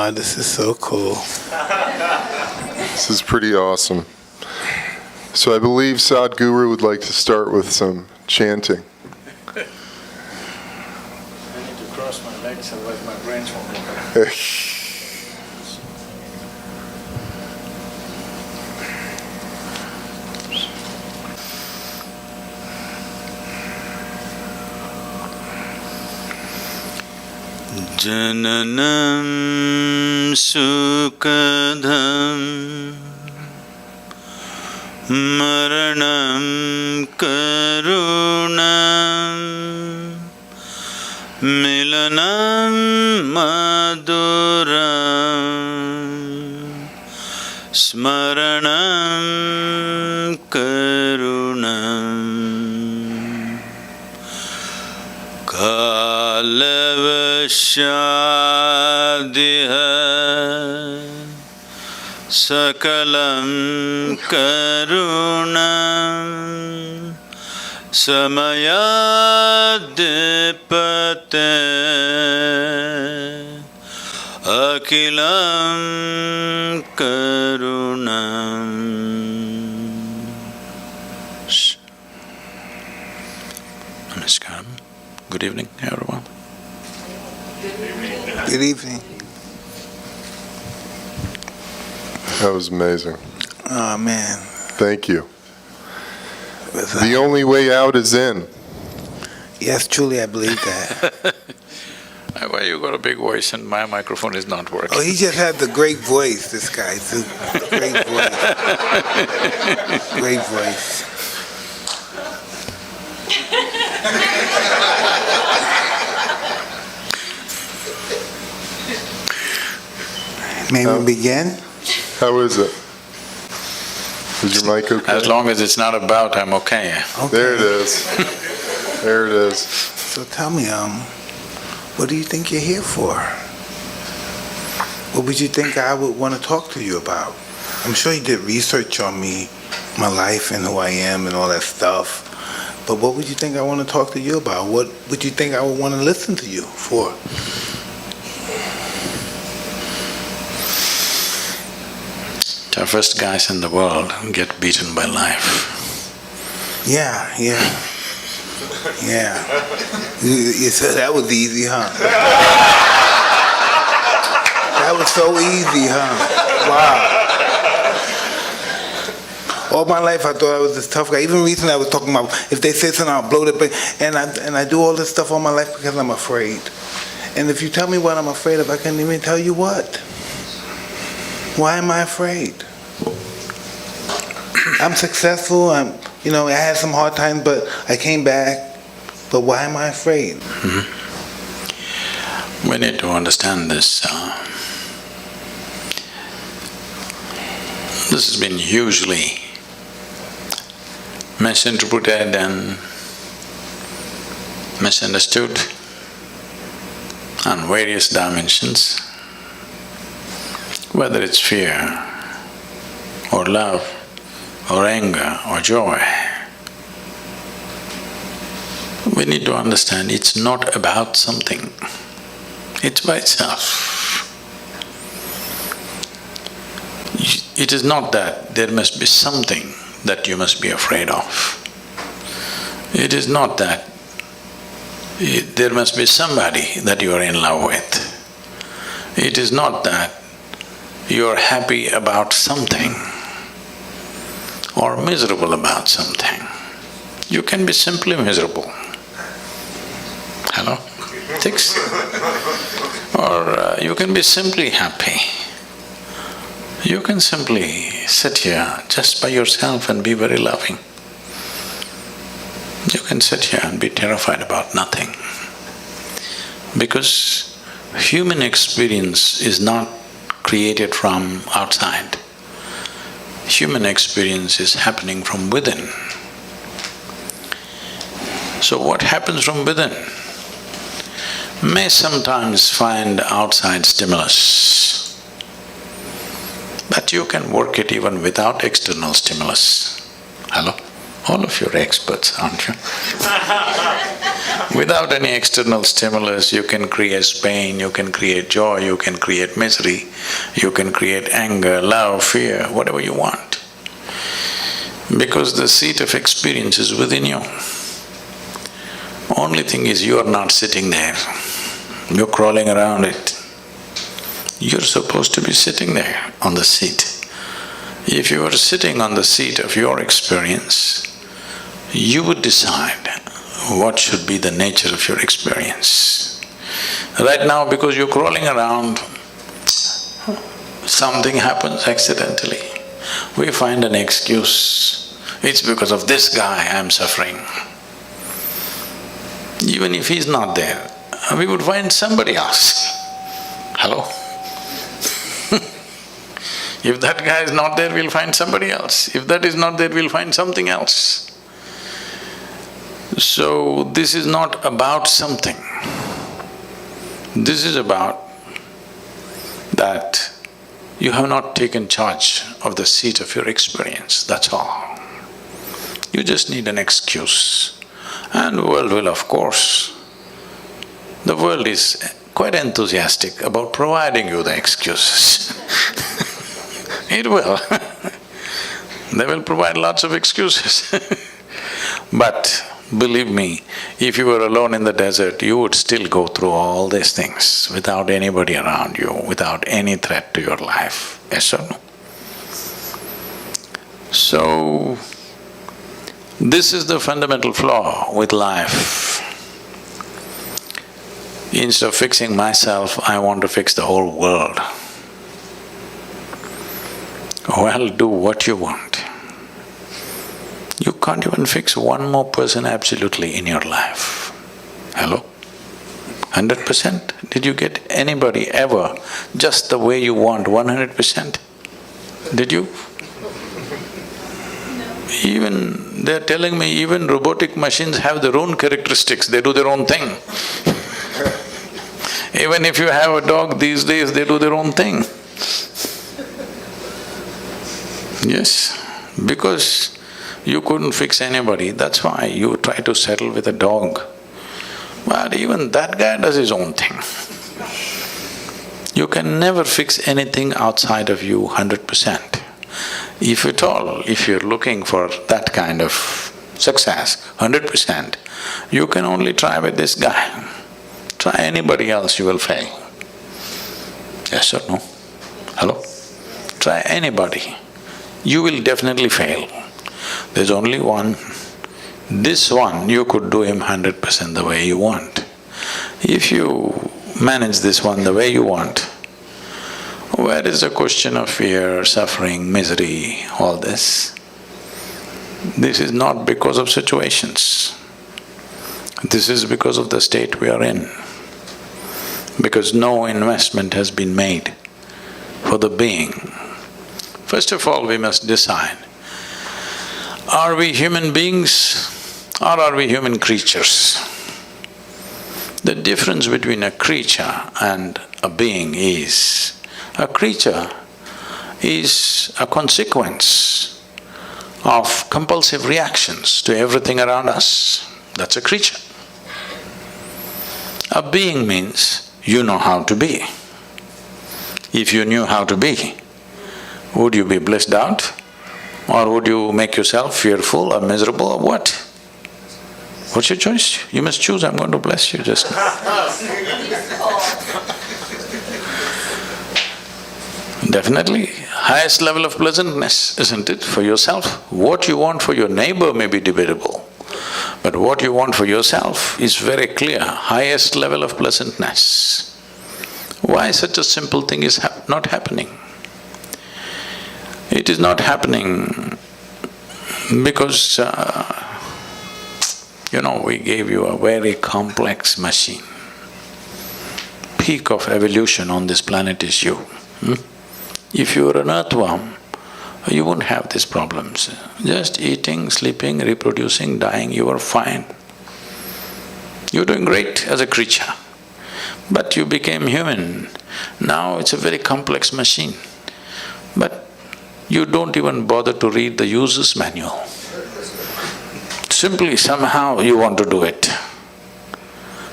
Wow, this is so cool. This is pretty awesome. So I believe Sadguru would like to start with some chanting. I need to cross my legs, otherwise my brains won't work. Jananam sukadham maranam karunam milanam maduram smaranam karunam kalavashadiha sakalam karunam samayadipate akilam karunam. Namaskaram. Good evening, everyone. Good evening. That was amazing. Oh, man. Thank you. The only way out is in. Yes, truly, I believe that. Why you got a big voice and my microphone is not working? Oh, he just has a great voice, this guy. It's a great voice. Great voice. May we begin? How is it? Is your mic okay? As long as it's not about, I'm okay. Okay. There it is. There it is. So tell me, what do you think you're here for? What would you think I would want to talk to you about? I'm sure you did research on me, my life and who I am and all that stuff. But what would you think I want to talk to you about? What would you think I would want to listen to you for? Toughest guys in the world get beaten by life. Yeah. You said that was easy, huh? That was so easy, huh? Wow. All my life I thought I was this tough guy. Even recently I was talking about if they say something, I'll blow it. And I do all this stuff all my life because I'm afraid. And if you tell me what I'm afraid of, I can't even tell you what. Why am I afraid? I'm successful. I had some hard times, but I came back. But why am I afraid? Mm-hmm. We need to understand this. This has been hugely misinterpreted and misunderstood on various dimensions. Whether it's fear, or love, or anger, or joy, we need to understand it's not about something, it's by itself. It is not that there must be something that you must be afraid of. It is not that there must be somebody that you are in love with. It is not that you are happy about something or miserable about something. You can be simply miserable. Hello? Thanks. Or you can be simply happy. You can simply sit here just by yourself and be very loving. You can sit here and be terrified about nothing. Because human experience is not created from outside. Human experience is happening from within. So what happens from within may sometimes find outside stimulus, but you can work it even without external stimulus. Hello? All of you are experts, aren't you? Without any external stimulus, you can create pain, you can create joy, you can create misery, you can create anger, love, fear, whatever you want. Because the seat of experience is within you. Only thing is you are not sitting there, you're crawling around it. You're supposed to be sitting there on the seat. If you were sitting on the seat of your experience, you would decide what should be the nature of your experience. Right now, because you're crawling around, something happens accidentally. We find an excuse. It's because of this guy I'm suffering. Even if he's not there, we would find somebody else. Hello? If that guy is not there, we'll find somebody else. If that is not there, we'll find something else. So, this is not about something. This is about that you have not taken charge of the seat of your experience, that's all. You just need an excuse. And the world will, of course, the world is quite enthusiastic about providing you the excuses. It will. They will provide lots of excuses. But believe me, if you were alone in the desert, you would still go through all these things without anybody around you, without any threat to your life. Yes or no? So, this is the fundamental flaw with life. Instead of fixing myself, I want to fix the whole world. Well, do what you want. You can't even fix one more person absolutely in your life. Hello? 100%? Did you get anybody ever just the way you want, 100%? Did you? Even… they're telling me even robotic machines have their own characteristics, they do their own thing. Even if you have a dog these days, they do their own thing. Yes, because you couldn't fix anybody, that's why you try to settle with a dog. But even that guy does his own thing. You can never fix anything outside of you 100%. If at all, if you're looking for that kind of success, 100%, you can only try with this guy. Try anybody else, you will fail. Yes or no? Hello? Try anybody, you will definitely fail. There's only one. This one, you could do him 100% the way you want. If you manage this one the way you want, where is the question of fear, suffering, misery, all this? This is not because of situations. This is because of the state we are in. Because no investment has been made for the being. First of all, we must decide, are we human beings or are we human creatures? The difference between a creature and a being is, a creature is a consequence of compulsive reactions to everything around us. That's a creature. A being means you know how to be. If you knew how to be, would you be blissed out? Or would you make yourself fearful or miserable or what? What's your choice? You must choose, I'm going to bless you just now. Definitely, highest level of pleasantness, isn't it, for yourself? What you want for your neighbor may be debatable, but what you want for yourself is very clear, highest level of pleasantness. Why such a simple thing is not happening? It is not happening because, we gave you a very complex machine. Peak of evolution on this planet is you. If you were an earthworm, you wouldn't have these problems. Just eating, sleeping, reproducing, dying, you are fine. You're doing great as a creature. But you became human. Now it's a very complex machine. But you don't even bother to read the user's manual. simply somehow you want to do it.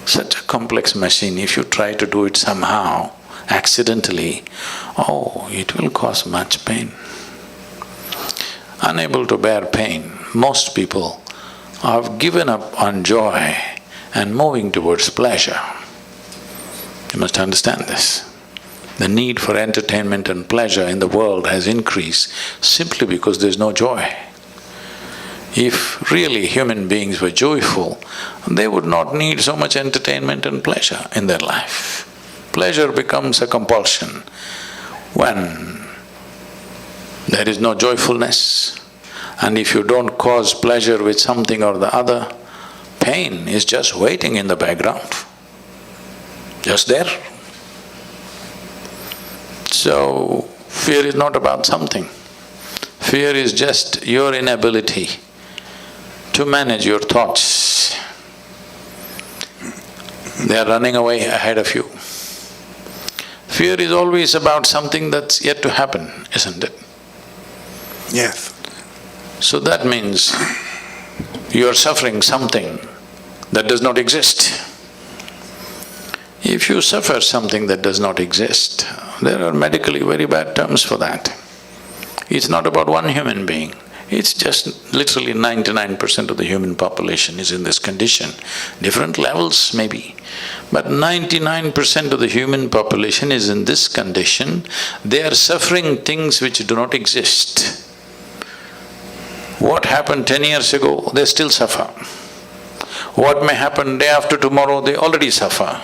Such a complex machine, if you try to do it somehow, accidentally, oh, it will cause much pain. Unable to bear pain, most people have given up on joy and moving towards pleasure. You must understand this. The need for entertainment and pleasure in the world has increased simply because there's no joy. If really human beings were joyful, they would not need so much entertainment and pleasure in their life. Pleasure becomes a compulsion when there is no joyfulness. And if you don't cause pleasure with something or the other, pain is just waiting in the background, just there. So, fear is not about something. Fear is just your inability to manage your thoughts. They are running away ahead of you. Fear is always about something that's yet to happen, isn't it? Yes. So that means you are suffering something that does not exist. If you suffer something that does not exist, there are medically very bad terms for that. It's not about one human being, it's just literally 99% of the human population is in this condition. Different levels maybe, but 99% of the human population is in this condition. They are suffering things which do not exist. What happened 10 years ago, they still suffer. What may happen day after tomorrow, they already suffer.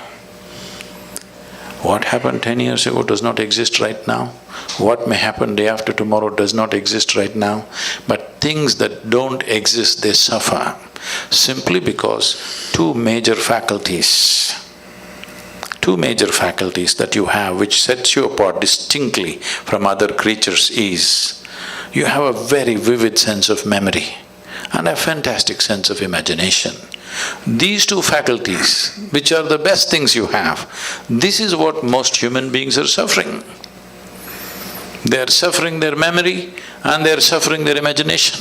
What happened 10 years ago does not exist right now. What may happen day after tomorrow does not exist right now. But things that don't exist, they suffer simply because two major faculties that you have which sets you apart distinctly from other creatures is, you have a very vivid sense of memory and a fantastic sense of imagination. These two faculties, which are the best things you have, this is what most human beings are suffering. They are suffering their memory and they are suffering their imagination.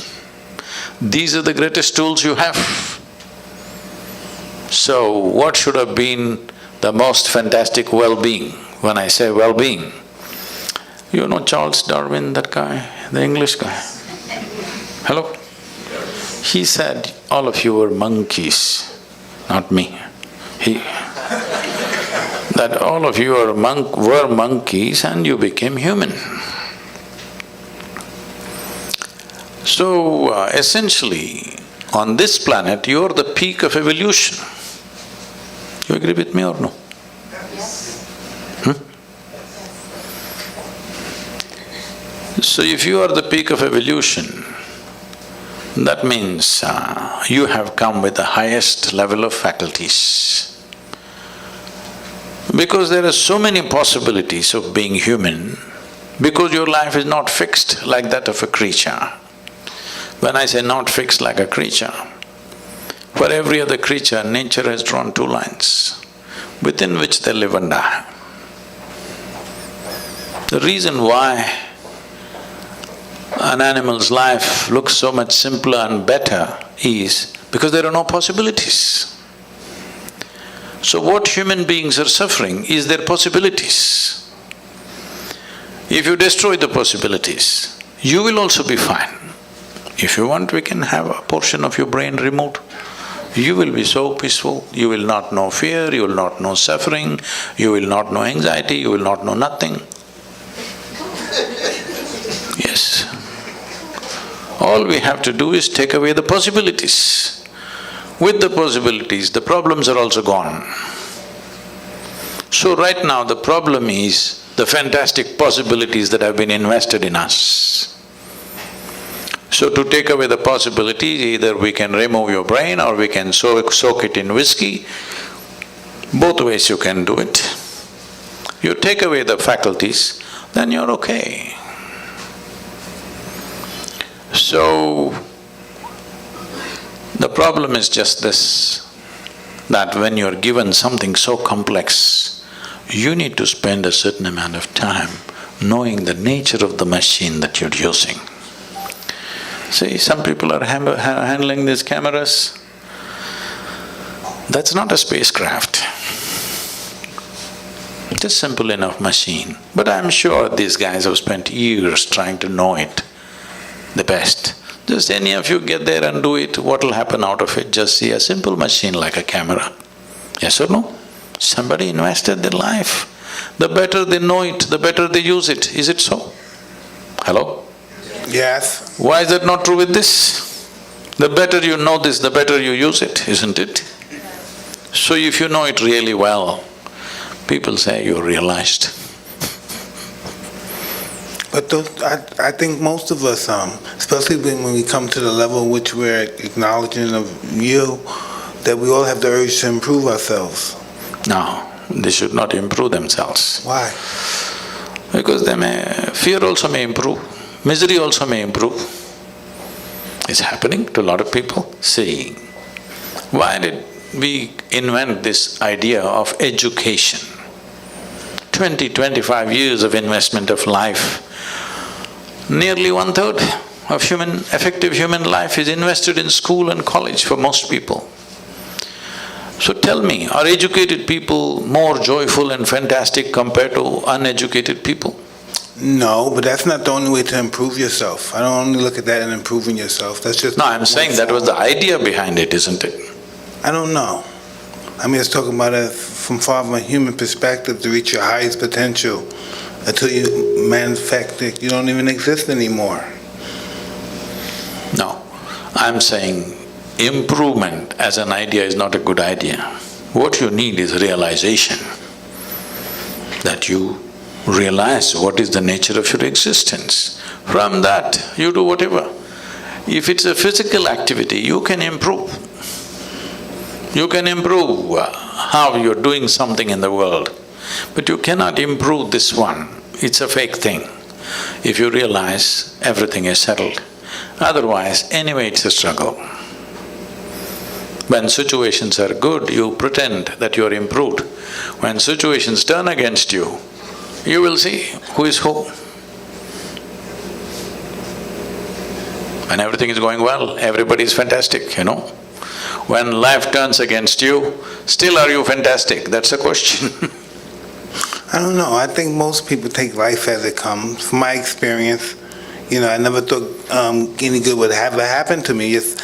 These are the greatest tools you have. So, what should have been the most fantastic well-being? When I say well-being, you know Charles Darwin, that guy, the English guy? Hello? He said, all of you were monkeys, not me. That all of you were monkeys and you became human. So, essentially, on this planet, you're the peak of evolution. You agree with me or no? So if you are the peak of evolution, that means you have come with the highest level of faculties. Because there are so many possibilities of being human, because your life is not fixed like that of a creature. When I say not fixed like a creature, for every other creature, nature has drawn two lines within which they live and die. The reason why an animal's life looks so much simpler and better is because there are no possibilities. So what human beings are suffering is their possibilities. If you destroy the possibilities, you will also be fine. If you want, we can have a portion of your brain removed. You will be so peaceful, you will not know fear, you will not know suffering, you will not know anxiety, you will not know nothing. Yes. All we have to do is take away the possibilities. With the possibilities, the problems are also gone. So right now the problem is the fantastic possibilities that have been invested in us. So to take away the possibilities, either we can remove your brain or we can soak it in whiskey. Both ways you can do it. You take away the faculties, then you're okay. So, the problem is just this, that when you're given something so complex, you need to spend a certain amount of time knowing the nature of the machine that you're using. See, some people are handling these cameras. That's not a spacecraft. Just simple enough machine. But I'm sure these guys have spent years trying to know it the best. Just any of you get there and do it, what'll happen out of it? Just see a simple machine like a camera. Yes or no? Somebody invested their life. The better they know it, the better they use it. Is it so? Hello? Yes. Why is that not true with this? The better you know this, the better you use it, isn't it? So if you know it really well, people say you're realized. But I think most of us, especially when we come to the level in which we're acknowledging of you, that we all have the urge to improve ourselves. No, they should not improve themselves. Why? Because fear also may improve, misery also may improve. It's happening to a lot of people. See, why did we invent this idea of education? 20-25 years of investment of life. Nearly 1/3 of effective human life is invested in school and college for most people. So tell me, are educated people more joyful and fantastic compared to uneducated people? No, but that's not the only way to improve yourself. I don't only look at that in improving yourself, that's just… No, I'm saying that was the idea behind it, isn't it? I don't know. I mean, it's talking about it from far from a human perspective to reach your highest potential. Until you manifest it, you don't even exist anymore. No, I'm saying improvement as an idea is not a good idea. What you need is realization, that you realize what is the nature of your existence. From that, you do whatever. If it's a physical activity, you can improve. You can improve how you're doing something in the world, but you cannot improve this one. It's a fake thing. If you realize everything is settled, otherwise anyway it's a struggle. When situations are good, you pretend that you're improved. When situations turn against you, you will see who is who. When everything is going well, everybody is fantastic, you know. When life turns against you, still are you fantastic? That's a question. I don't know, I think most people take life as it comes. From my experience, I never thought any good would ever happen to me. Just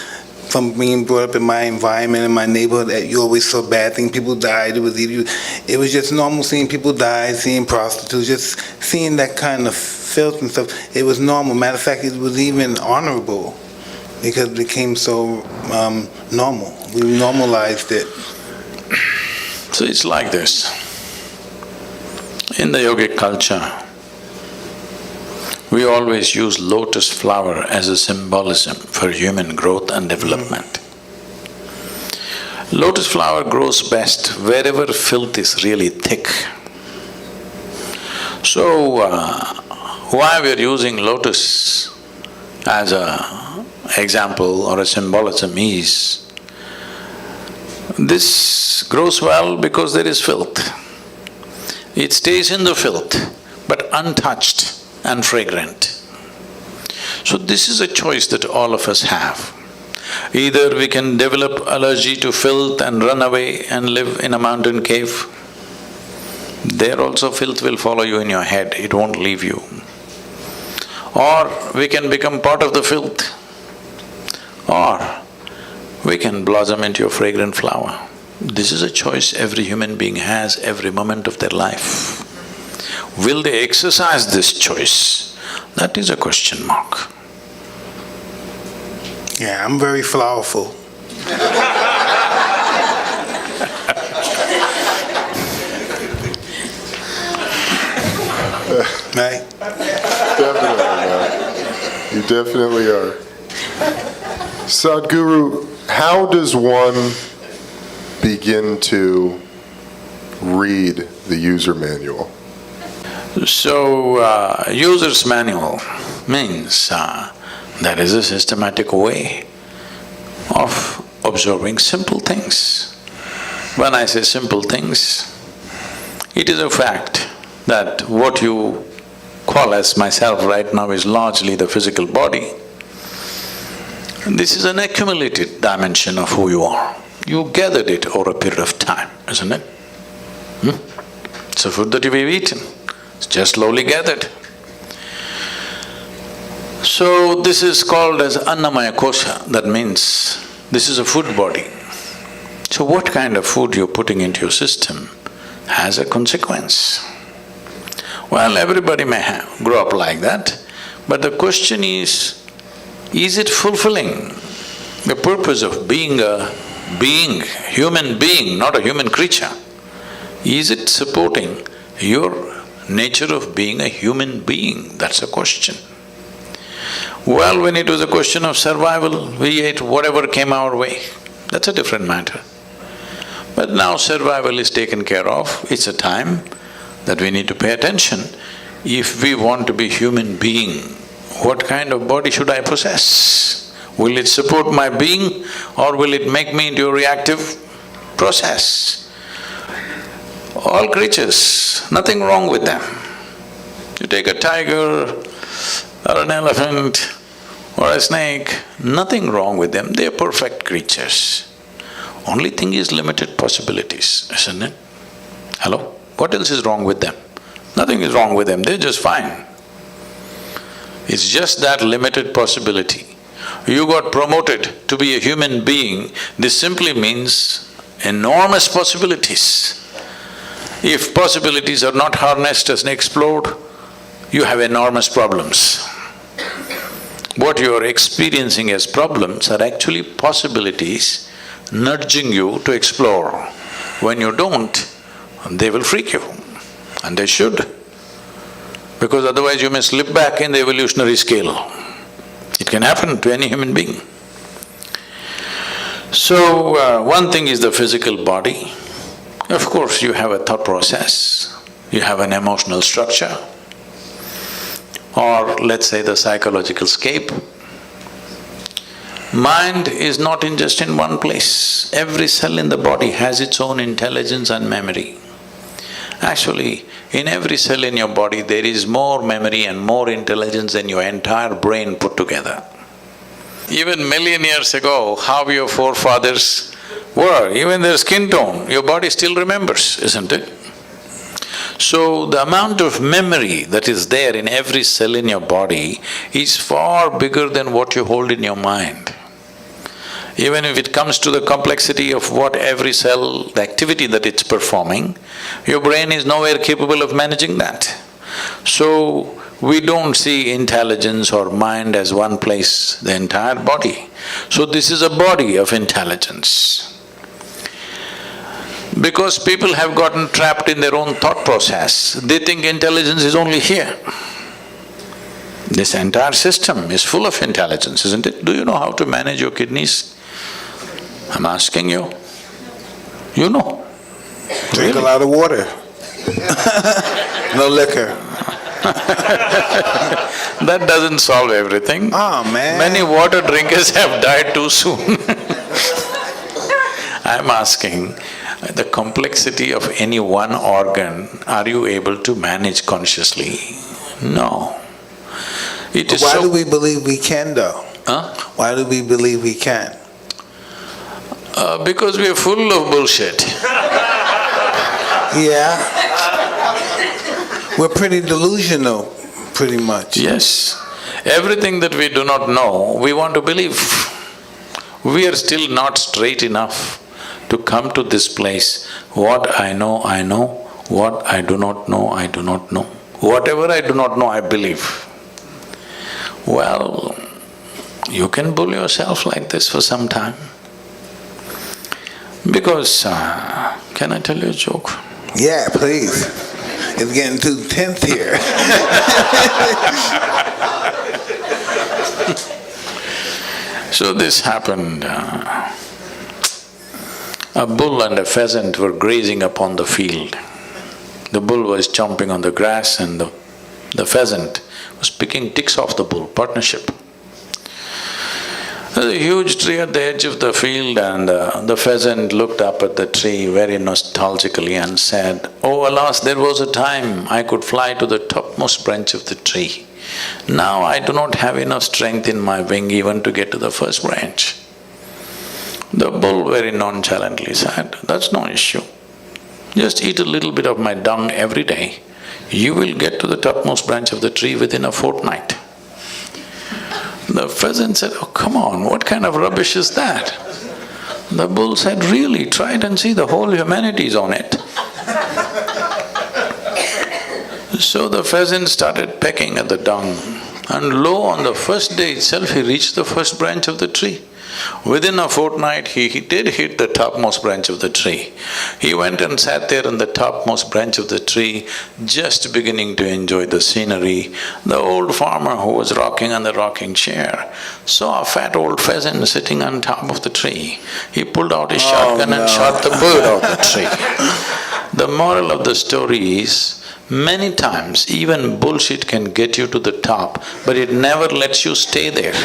from being brought up in my environment, in my neighborhood, that you always saw bad things, people died, it was just normal seeing people die, seeing prostitutes, just seeing that kind of filth and stuff. It was normal. Matter of fact, it was even honorable because it became so normal. We normalized it. So it's like this. In the yogic culture, we always use lotus flower as a symbolism for human growth and development. Lotus flower grows best wherever filth is really thick. So, why we're using lotus as a example or a symbolism is, this grows well because there is filth. It stays in the filth, but untouched and fragrant. So this is a choice that all of us have. Either we can develop allergy to filth and run away and live in a mountain cave. There also filth will follow you in your head, it won't leave you. Or we can become part of the filth. Or we can blossom into a fragrant flower. This is a choice every human being has every moment of their life. Will they exercise this choice? That is a question mark. Yeah, I'm very flowerful. Right? Definitely, man. You definitely are. Sadguru, how does one begin to read the user manual? So, user's manual means there is a systematic way of observing simple things. When I say simple things, it is a fact that what you call as myself right now is largely the physical body. This is an accumulated dimension of who you are. You gathered it over a period of time, isn't it? It's a food that you've eaten, it's just slowly gathered. So this is called as Annamaya Kosha, that means this is a food body. So what kind of food you're putting into your system has a consequence. Well, everybody may grow up like that, but the question is it fulfilling the purpose of being a being, human being, not a human creature? Is it supporting your nature of being a human being? That's a question. Well, when it was a question of survival, we ate whatever came our way. That's a different matter. But now survival is taken care of, it's a time that we need to pay attention. If we want to be human being, what kind of body should I possess? Will it support my being or will it make me into a reactive process? All creatures, nothing wrong with them. You take a tiger or an elephant or a snake, nothing wrong with them, they are perfect creatures. Only thing is limited possibilities, isn't it? Hello? What else is wrong with them? Nothing is wrong with them, they're just fine. It's just that limited possibility. You got promoted to be a human being, this simply means enormous possibilities. If possibilities are not harnessed and explored, you have enormous problems. What you are experiencing as problems are actually possibilities nudging you to explore. When you don't, they will freak you, and they should, because otherwise you may slip back in the evolutionary scale. It can happen to any human being. So, one thing is the physical body. Of course, you have a thought process, you have an emotional structure, or let's say the psychological scape. Mind is not just in one place. Every cell in the body has its own intelligence and memory. Actually, in every cell in your body, there is more memory and more intelligence than your entire brain put together. Even million years ago, how your forefathers were, even their skin tone, your body still remembers, isn't it? So, the amount of memory that is there in every cell in your body is far bigger than what you hold in your mind. Even if it comes to the complexity of what every cell, the activity that it's performing, your brain is nowhere capable of managing that. So, we don't see intelligence or mind as one place, the entire body. So, this is a body of intelligence. Because people have gotten trapped in their own thought process, they think intelligence is only here. This entire system is full of intelligence, isn't it? Do you know how to manage your kidneys? I'm asking you. You know. Drink Really? a lot of water. No liquor. That doesn't solve everything. Oh, man. Many water drinkers have died too soon. I'm asking, the complexity of any one organ, are you able to manage consciously? No. It is Why so… do we believe we can though? Huh? Why do we believe we can? Because we are full of bullshit. Yeah. We're pretty delusional, pretty much. Yes. Everything that we do not know, we want to believe. We are still not straight enough to come to this place. What I know, I know. What I do not know, I do not know. Whatever I do not know, I believe. Well, you can bull yourself like this for some time. Because, can I tell you a joke? Yeah, please. It's getting too tense here. So this happened, a bull and a pheasant were grazing upon the field. The bull was chomping on the grass and the pheasant was picking ticks off the bull, partnership. There's a huge tree at the edge of the field, and the pheasant looked up at the tree very nostalgically and said, "Oh alas, there was a time I could fly to the topmost branch of the tree. Now I do not have enough strength in my wing even to get to the first branch." The bull very nonchalantly said, "That's no issue. Just eat a little bit of my dung every day. You will get to the topmost branch of the tree within a fortnight." The pheasant said, "Oh, come on, what kind of rubbish is that?" The bull said, "Really, try it and see, the whole humanity is on it." So the pheasant started pecking at the dung, and lo, on the first day itself he reached the first branch of the tree. Within a fortnight, he did hit the topmost branch of the tree. He went and sat there on the topmost branch of the tree, just beginning to enjoy the scenery. The old farmer who was rocking on the rocking chair saw a fat old pheasant sitting on top of the tree. He pulled out his shotgun and shot the bird out of the tree. The moral of the story is, many times even bullshit can get you to the top, but it never lets you stay there.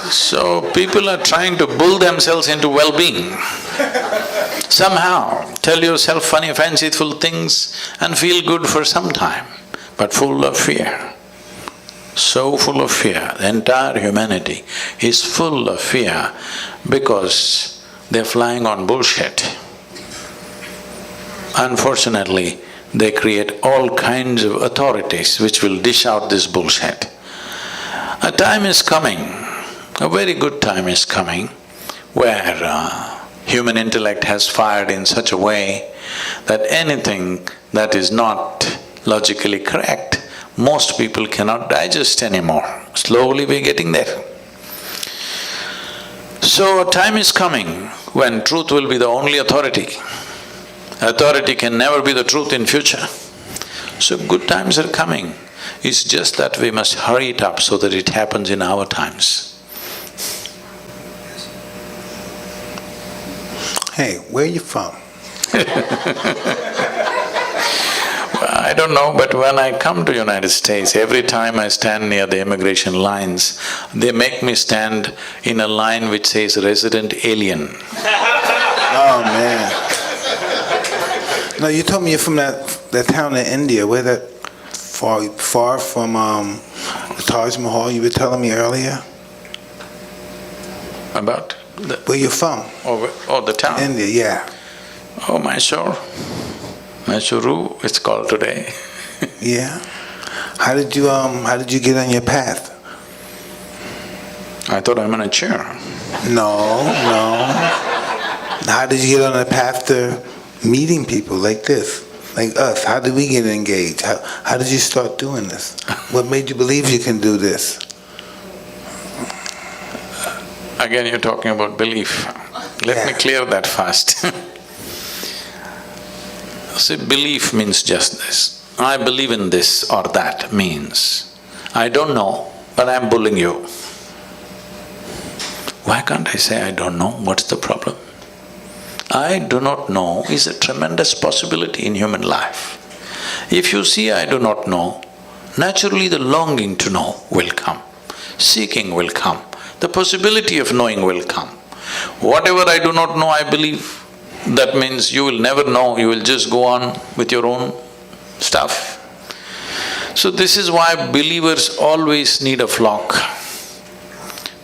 So people are trying to bull themselves into well-being. Somehow tell yourself funny, fanciful things and feel good for some time, but full of fear. So full of fear. The entire humanity is full of fear because they're flying on bullshit. Unfortunately, they create all kinds of authorities which will dish out this bullshit. A time is coming, a very good time is coming, where human intellect has fired in such a way that anything that is not logically correct, most people cannot digest anymore. Slowly we're getting there. So a time is coming when truth will be the only authority. Authority can never be the truth in future. So good times are coming. It's just that we must hurry it up so that it happens in our times. Hey, where are you from? I don't know, but when I come to United States, every time I stand near the immigration lines, they make me stand in a line which says resident alien. Oh, man. No, you told me you're from that town in India. Where that far from the Taj Mahal you were telling me earlier? About? Where you from? Oh, the town? India, yeah. Oh, Mysore. Mysuru, it's called today. Yeah. How did you get on your path? I thought I'm in a chair. No. How did you get on the path to meeting people like this, like us? How did we get engaged? How did you start doing this? What made you believe you can do this? Again, you're talking about belief. Let me clear that first. See, belief means just this. I believe in this or that means, I don't know, but I'm bullying you. Why can't I say I don't know? What's the problem? I do not know is a tremendous possibility in human life. If you see I do not know, naturally the longing to know will come, seeking will come, the possibility of knowing will come. Whatever I do not know, I believe. That means you will never know, you will just go on with your own stuff. So this is why believers always need a flock.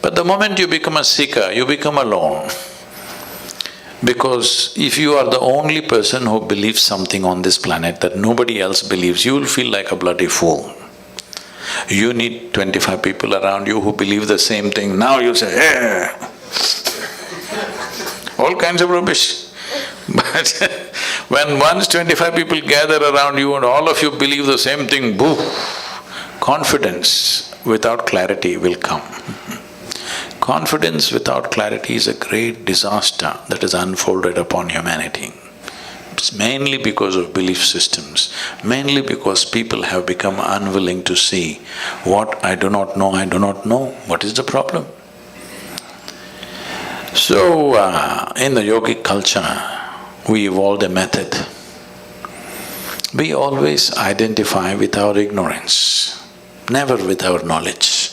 But the moment you become a seeker, you become alone. Because if you are the only person who believes something on this planet that nobody else believes, you will feel like a bloody fool. You need 25 people around you who believe the same thing. Now you say, "Eh!" All kinds of rubbish. But when once 25 people gather around you and all of you believe the same thing, boo! Confidence without clarity will come. Confidence without clarity is a great disaster that has unfolded upon humanity. It's mainly because of belief systems, mainly because people have become unwilling to see what I do not know, what is the problem? So, in the yogic culture, we evolved a method. We always identify with our ignorance, never with our knowledge.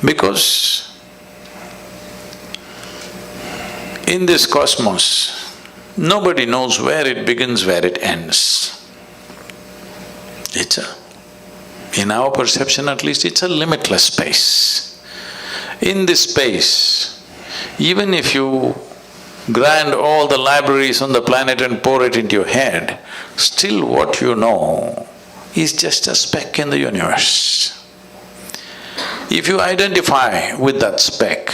Because in this cosmos, nobody knows where it begins, where it ends. In our perception at least, it's a limitless space. In this space, even if you grind all the libraries on the planet and pour it into your head, still what you know is just a speck in the universe. If you identify with that speck,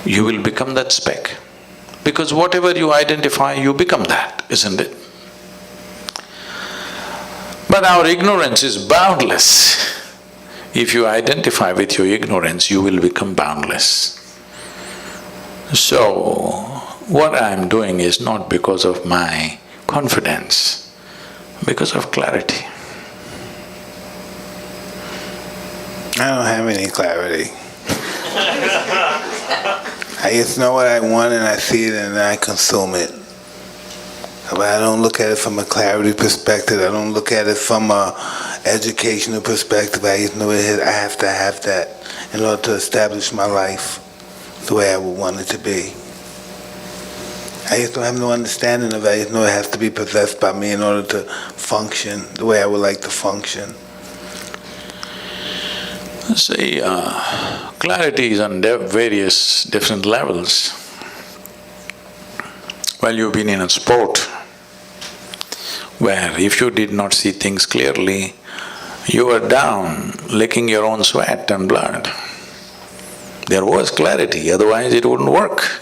you will become that speck. Because whatever you identify, you become that, isn't it? But our ignorance is boundless. If you identify with your ignorance, you will become boundless. So, what I'm doing is not because of my confidence, because of clarity. I don't have any clarity. I just know what I want and I see it and I consume it. But I don't look at it from a clarity perspective, I don't look at it from a educational perspective. I just know I have to have that in order to establish my life the way I would want it to be. I just don't have no understanding of it. I just know it has to be possessed by me in order to function the way I would like to function. See, clarity is on various different levels. Well, you've been in a sport where if you did not see things clearly, you were down, licking your own sweat and blood. There was clarity, otherwise it wouldn't work.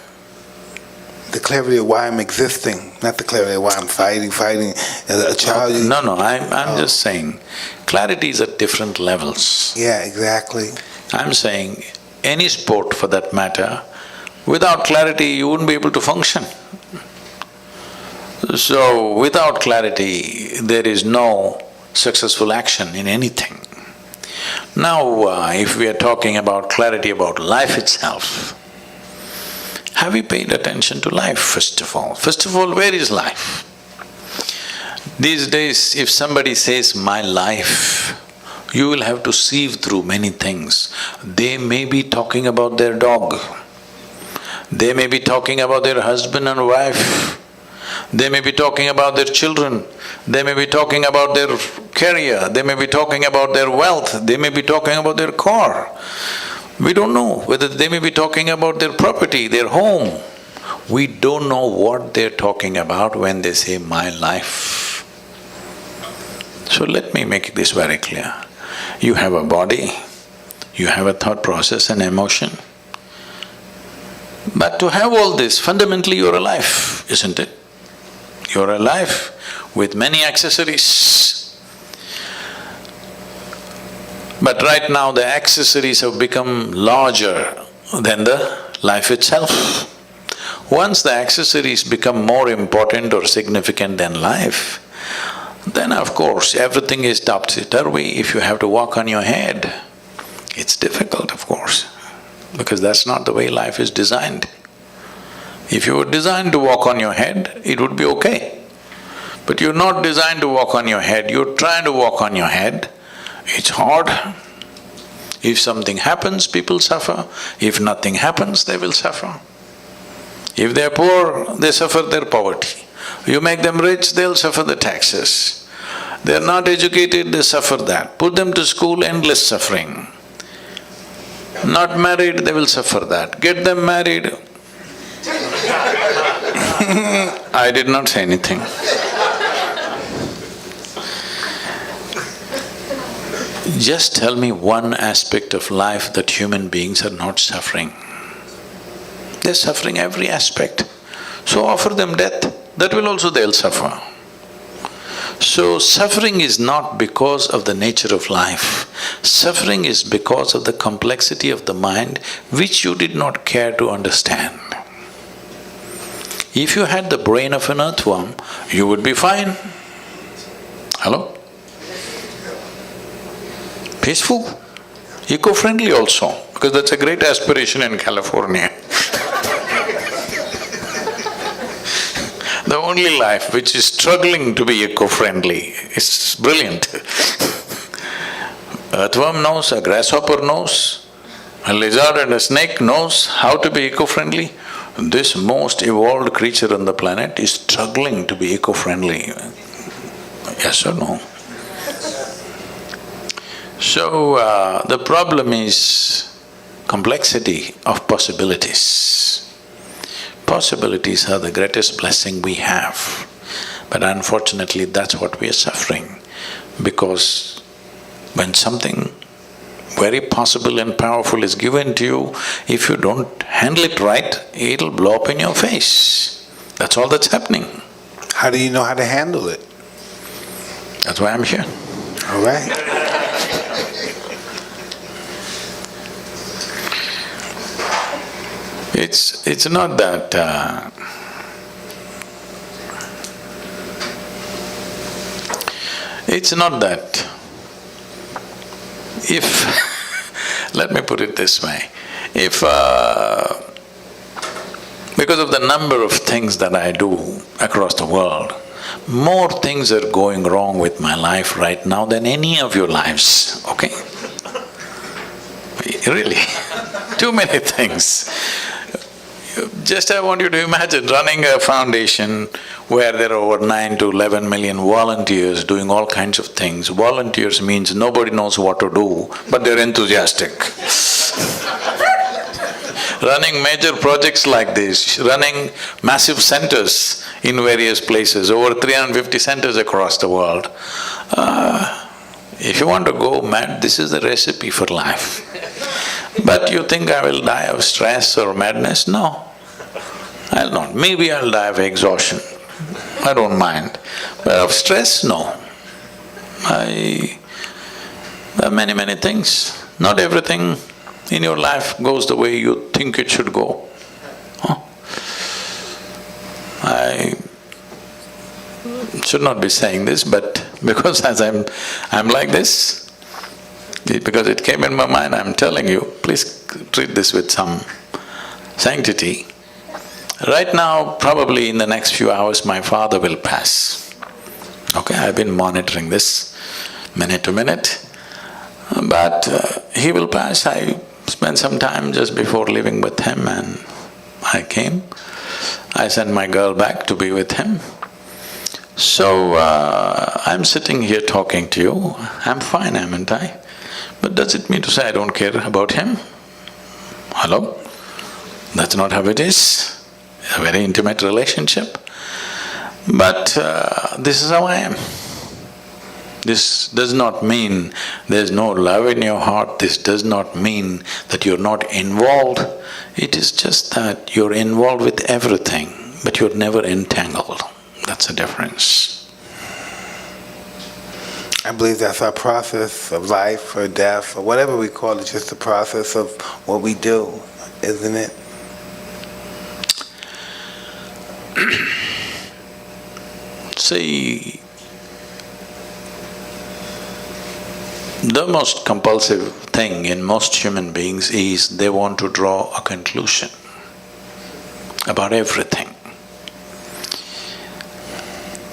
The clarity of why I'm existing, not the clarity of why I'm fighting. As a child… No, I'm just saying, clarity is at different levels. Yeah, exactly. I'm saying, any sport for that matter, without clarity you wouldn't be able to function. So, without clarity, there is no successful action in anything. Now, if we are talking about clarity about life itself, have you paid attention to life, first of all? First of all, where is life? These days, if somebody says, my life, you will have to sieve through many things. They may be talking about their dog, they may be talking about their husband and wife, they may be talking about their children, they may be talking about their career, they may be talking about their wealth, they may be talking about their car. We don't know whether they may be talking about their property, their home. We don't know what they're talking about when they say, my life. So let me make this very clear. You have a body, you have a thought process and emotion. But to have all this, fundamentally you're alive, isn't it? You're alive with many accessories. But right now the accessories have become larger than the life itself. Once the accessories become more important or significant than life, then of course everything is topsy-turvy. If you have to walk on your head, it's difficult, of course, because that's not the way life is designed. If you were designed to walk on your head, it would be okay. But you're not designed to walk on your head, you're trying to walk on your head, it's hard. If something happens, people suffer. If nothing happens, they will suffer. If they're poor, they suffer their poverty. You make them rich, they'll suffer the taxes. They're not educated, they suffer that. Put them to school, endless suffering. Not married, they will suffer that. Get them married. I did not say anything. Just tell me one aspect of life that human beings are not suffering. They're suffering every aspect. So offer them death, that will also they'll suffer. So suffering is not because of the nature of life. Suffering is because of the complexity of the mind which you did not care to understand. If you had the brain of an earthworm, you would be fine. Hello? Peaceful, eco-friendly also, because that's a great aspiration in California. The only life which is struggling to be eco-friendly. It's brilliant. Earthworm knows, a grasshopper knows, a lizard and a snake knows how to be eco-friendly. This most evolved creature on the planet is struggling to be eco-friendly. Yes or no? So, the problem is complexity of possibilities. Possibilities are the greatest blessing we have, but unfortunately that's what we are suffering, because when something very possible and powerful is given to you, if you don't handle it right, it'll blow up in your face. That's all that's happening. How do you know how to handle it? That's why I'm here. All right. It's not that if let me put it this way, if because of the number of things that I do across the world, more things are going wrong with my life right now than any of your lives, okay? Really, too many things. Just I want you to imagine running a foundation where there are over 9 to 11 million volunteers doing all kinds of things. Volunteers means nobody knows what to do, but they're enthusiastic. Running major projects like this, running massive centers in various places, over 350 centers across the world. If you want to go mad, this is the recipe for life. But you think I will die of stress or madness? No, I'll not. Maybe I'll die of exhaustion, I don't mind. But of stress, no. There are many things. Not everything in your life goes the way you think it should go. I should not be saying this, but because as I'm like this, because it came in my mind, I'm telling you, please treat this with some sanctity. Right now, probably in the next few hours, my father will pass. Okay, I've been monitoring this minute to minute, but he will pass. I spent some time just before leaving with him and I came. I sent my girl back to be with him. So, I'm sitting here talking to you, I'm fine, haven't I? But does it mean to say I don't care about him? Hello? That's not how it is. A very intimate relationship. But this is how I am. This does not mean there's no love in your heart, this does not mean that you're not involved. It is just that you're involved with everything, but you're never entangled. That's the difference. I believe that's our process of life or death or whatever we call it, just the process of what we do, isn't it? See, the most compulsive thing in most human beings is they want to draw a conclusion about everything.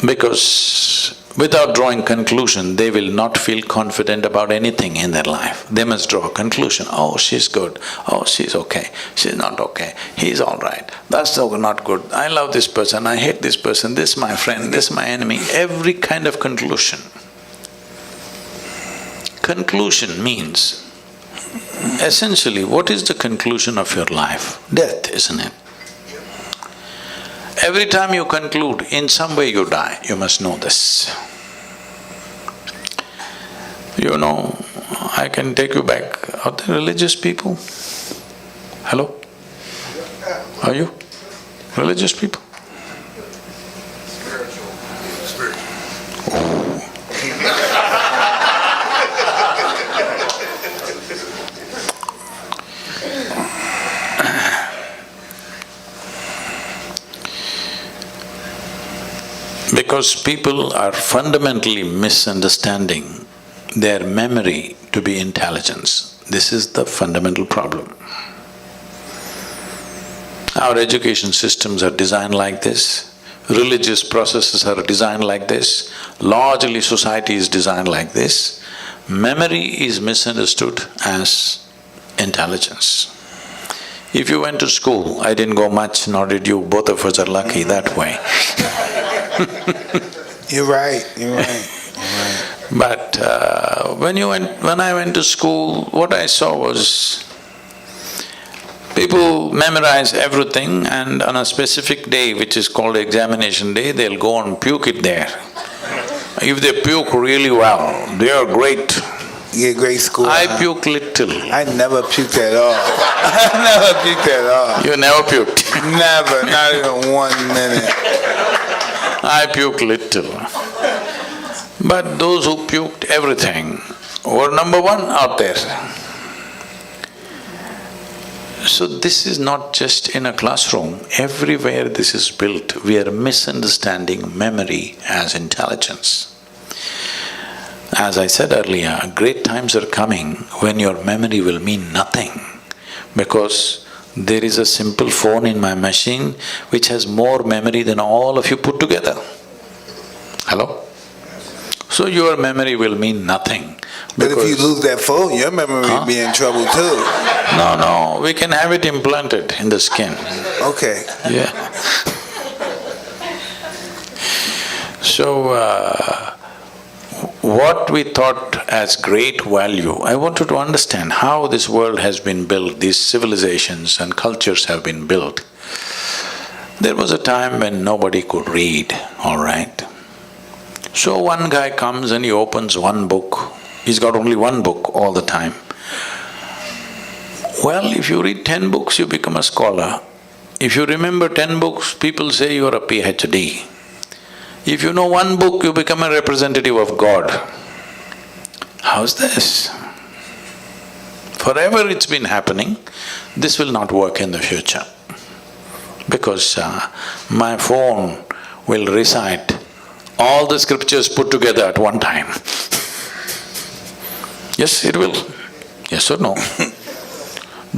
Because without drawing conclusion, they will not feel confident about anything in their life. They must draw a conclusion. Oh, she's good. Oh, she's okay. She's not okay. He's all right. That's not good. I love this person. I hate this person. This is my friend. This is my enemy. Every kind of conclusion. Conclusion means, essentially, what is the conclusion of your life? Death, isn't it? Every time you conclude, in some way you die, you must know this. You know, I can take you back. Are there religious people? Hello? Are you religious people? Because people are fundamentally misunderstanding their memory to be intelligence. This is the fundamental problem. Our education systems are designed like this. religious processes are designed like this, largely society is designed like this. Memory is misunderstood as intelligence. If you went to school, I didn't go much, nor did you, both of us are lucky that way. You're right, you're right. But when I went to school, what I saw was people memorize everything, and on a specific day, which is called examination day, they'll go and puke it there. If they puke really well, they are great. You get great school. I puke little. I never puked at all. I never puked at all. You never puked. Never, not even 1 minute. I puke little. But those who puked everything were number one out there. So this is not just in a classroom, everywhere this is built. We are misunderstanding memory as intelligence. As I said earlier, great times are coming when your memory will mean nothing, because there is a simple phone in my machine which has more memory than all of you put together. Hello? So your memory will mean nothing. But if you lose that phone, your memory will be in trouble too. No, we can have it implanted in the skin. Okay. Yeah. So, what we thought as great value, I wanted to understand how this world has been built, these civilizations and cultures have been built. There was a time when nobody could read, all right? So one guy comes and he opens one book. He's got only one book all the time. Well, if you read 10 books, you become a scholar. If you remember 10 books, people say you're a PhD. If you know one book, you become a representative of God. How's this? Forever it's been happening. This will not work in the future, because my phone will recite all the scriptures put together at one time. Yes, it will. Yes or no?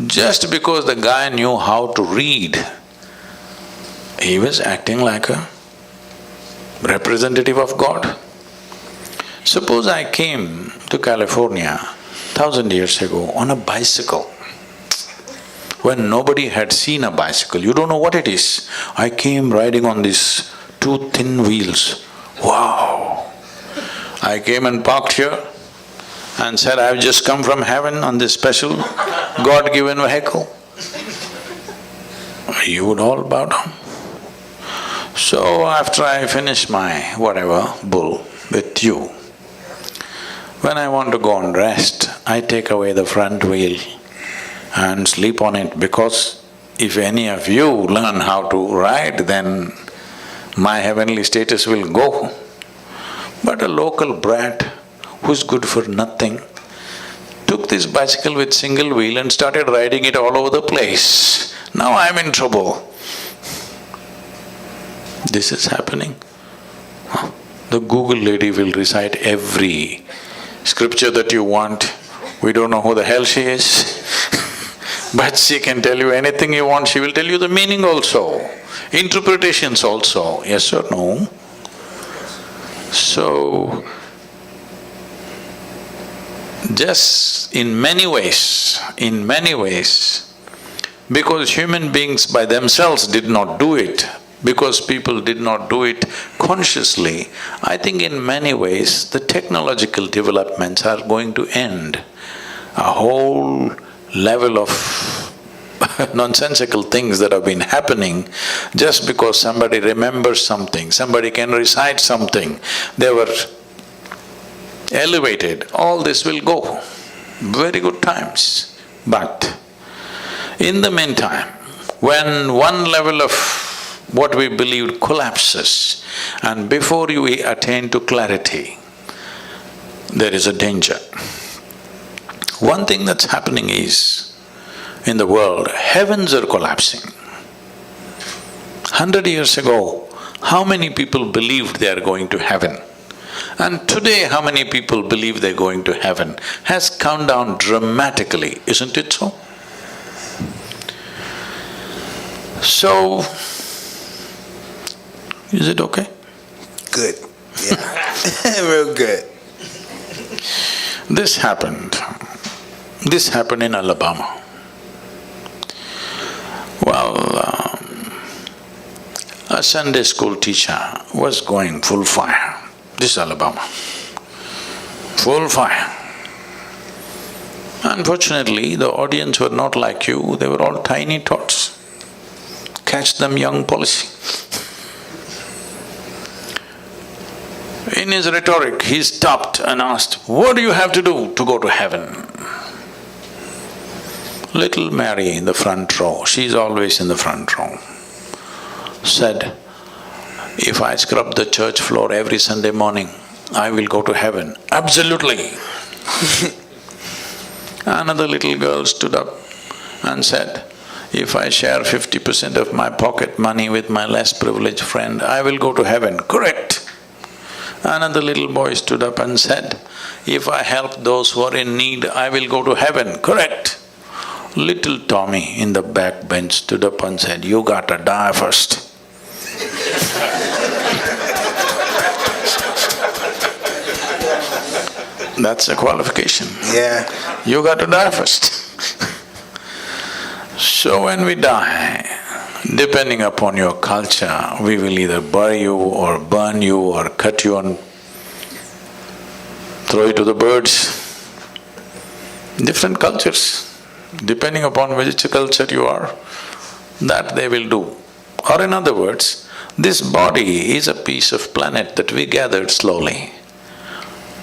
Just because the guy knew how to read, he was acting like a representative of God. Suppose I came to California 1,000 years ago on a bicycle, when nobody had seen a bicycle. You don't know what it is. I came riding on these 2 thin wheels. Wow! I came and parked here and said, I've just come from heaven on this special God-given vehicle. You would all bow down. So after I finish my whatever bull with you, when I want to go and rest, I take away the front wheel and sleep on it, because if any of you learn how to ride, then my heavenly status will go. But a local brat who's good for nothing took this bicycle with single wheel and started riding it all over the place. Now I'm in trouble. This is happening. The Google lady will recite every scripture that you want. We don't know who the hell she is. But she can tell you anything you want, she will tell you the meaning also, interpretations also, yes or no? So, just in many ways, because human beings by themselves did not do it, because people did not do it consciously, I think in many ways the technological developments are going to end. A whole level of nonsensical things that have been happening just because somebody remembers something, somebody can recite something, they were elevated, all this will go. Very good times. But in the meantime, when one level of what we believed collapses, and before you attain to clarity, there is a danger. One thing that's happening is, in the world, heavens are collapsing. 100 years ago, how many people believed they are going to heaven? And today, how many people believe they're going to heaven has come down dramatically, isn't it so? So, Is it okay? Good. Yeah. Real good. This happened. This happened in Alabama. Well, a Sunday school teacher was going full fire. This is Alabama. Full fire. Unfortunately, the audience were not like you, they were all tiny tots. Catch them young policy. In his rhetoric, he stopped and asked, "What do you have to do to go to heaven?" Little Mary in the front row, she's always in the front row, said, "If I scrub the church floor every Sunday morning, I will go to heaven." "Absolutely." Another little girl stood up and said, "If I share 50% of my pocket money with my less privileged friend, I will go to heaven." "Correct." Another little boy stood up and said, "If I help those who are in need, I will go to heaven." "Correct." Little Tommy in the back bench stood up and said, "You gotta die first." That's a qualification. Yeah. You got to die first. So when we die, depending upon your culture, we will either bury you or burn you or cut you and throw you to the birds. Different cultures, depending upon which culture you are, that they will do. Or in other words, this body is a piece of planet that we gathered slowly.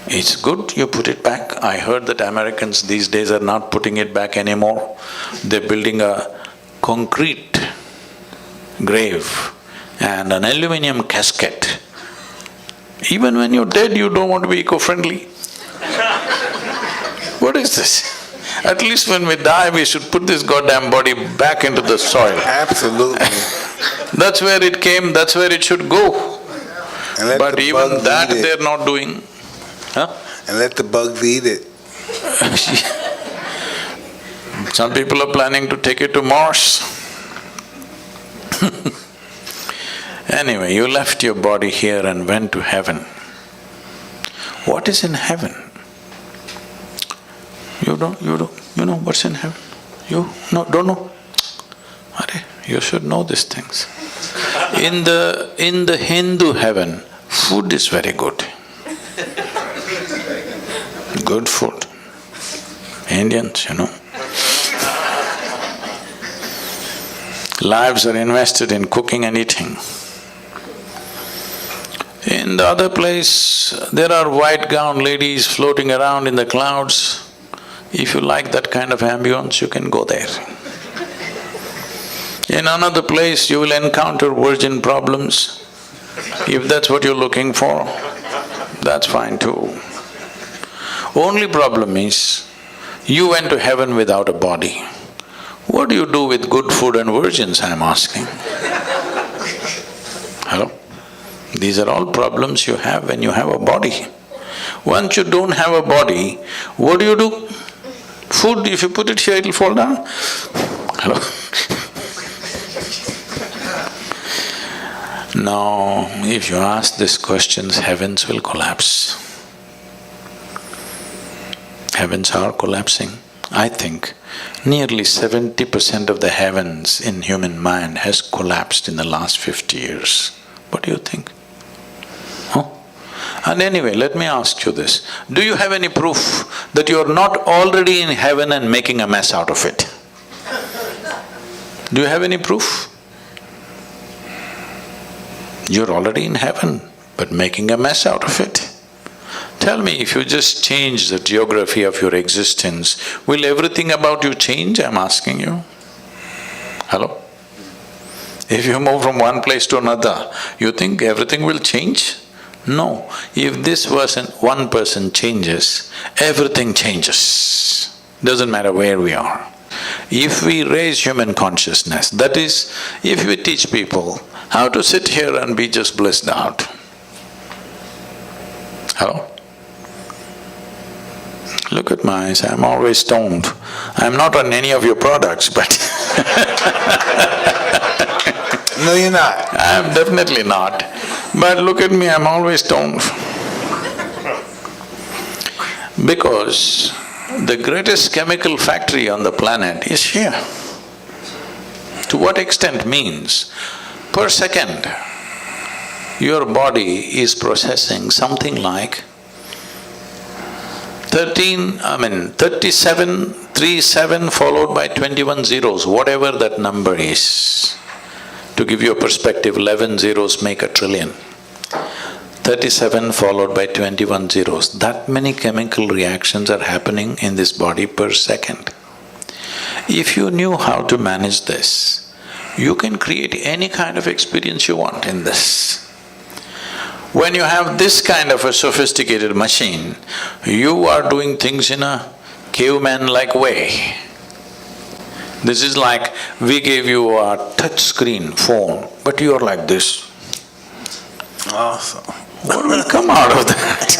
It's good you put it back. I heard that Americans these days are not putting it back anymore. They're building a concrete grave and an aluminum casket. Even when you're dead, you don't want to be eco-friendly. What is this? At least when we die, we should put this goddamn body back into the soil. Absolutely. That's where it came, that's where it should go. And let But the even bugs that eat it. they're not doing. Huh? And let the bugs eat it. Some people are planning to take it to Mars. Anyway, you left your body here and went to heaven. What is in heaven? You know what's in heaven? You don't know? Arey, you should know these things. In the Hindu heaven, food is very good. Good food. Indians, Lives are invested in cooking and eating. In the other place, there are white-gowned ladies floating around in the clouds. If you like that kind of ambience, you can go there. In another place, you will encounter virgin problems. If that's what you're looking for, that's fine too. Only problem is, you went to heaven without a body. What do you do with good food and virgins, I'm asking? Hello? These are all problems you have when you have a body. Once you don't have a body, what do? Food, if you put it here, it'll fall down. Hello? Now, if you ask these questions, heavens will collapse. Heavens are collapsing. I think nearly 70% of the heavens in human mind has collapsed in the last 50 years. What do you think? Huh? And anyway, let me ask you this. Do you have any proof that you're not already in heaven and making a mess out of it? Do you have any proof? You're already in heaven, but making a mess out of it. Tell me, if you just change the geography of your existence, will everything about you change, I'm asking you? Hello? If you move from one place to another, you think everything will change? No. If this one person changes, everything changes. Doesn't matter where we are. If we raise human consciousness, that is, if we teach people how to sit here and be just blissed out. Hello? Look at my eyes, I'm always stoned. I'm not on any of your products, but No, you're not. I'm definitely not. But look at me, I'm always stoned. Because the greatest chemical factory on the planet is here. To what extent means, per second, your body is processing something like 37 followed by 21 zeros, whatever that number is. To give you a perspective, 11 zeros make a trillion. 37 followed by 21 zeros. That many chemical reactions are happening in this body per second. If you knew how to manage this, you can create any kind of experience you want in this. When you have this kind of a sophisticated machine, you are doing things in a caveman-like way. This is like we gave you a touch screen phone, but you are like this. Awesome. What will come out of that?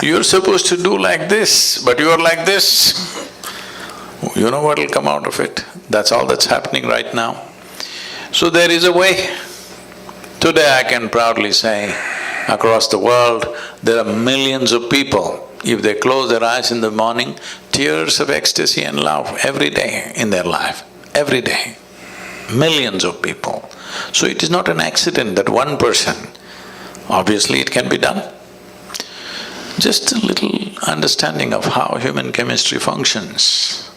You're supposed to do like this, but you're like this. You know what will come out of it? That's all that's happening right now. So there is a way. Today I can proudly say, across the world, there are millions of people, if they close their eyes in the morning, tears of ecstasy and love every day in their life, every day. Millions of people. So it is not an accident that one person, obviously it can be done. Just a little understanding of how human chemistry functions.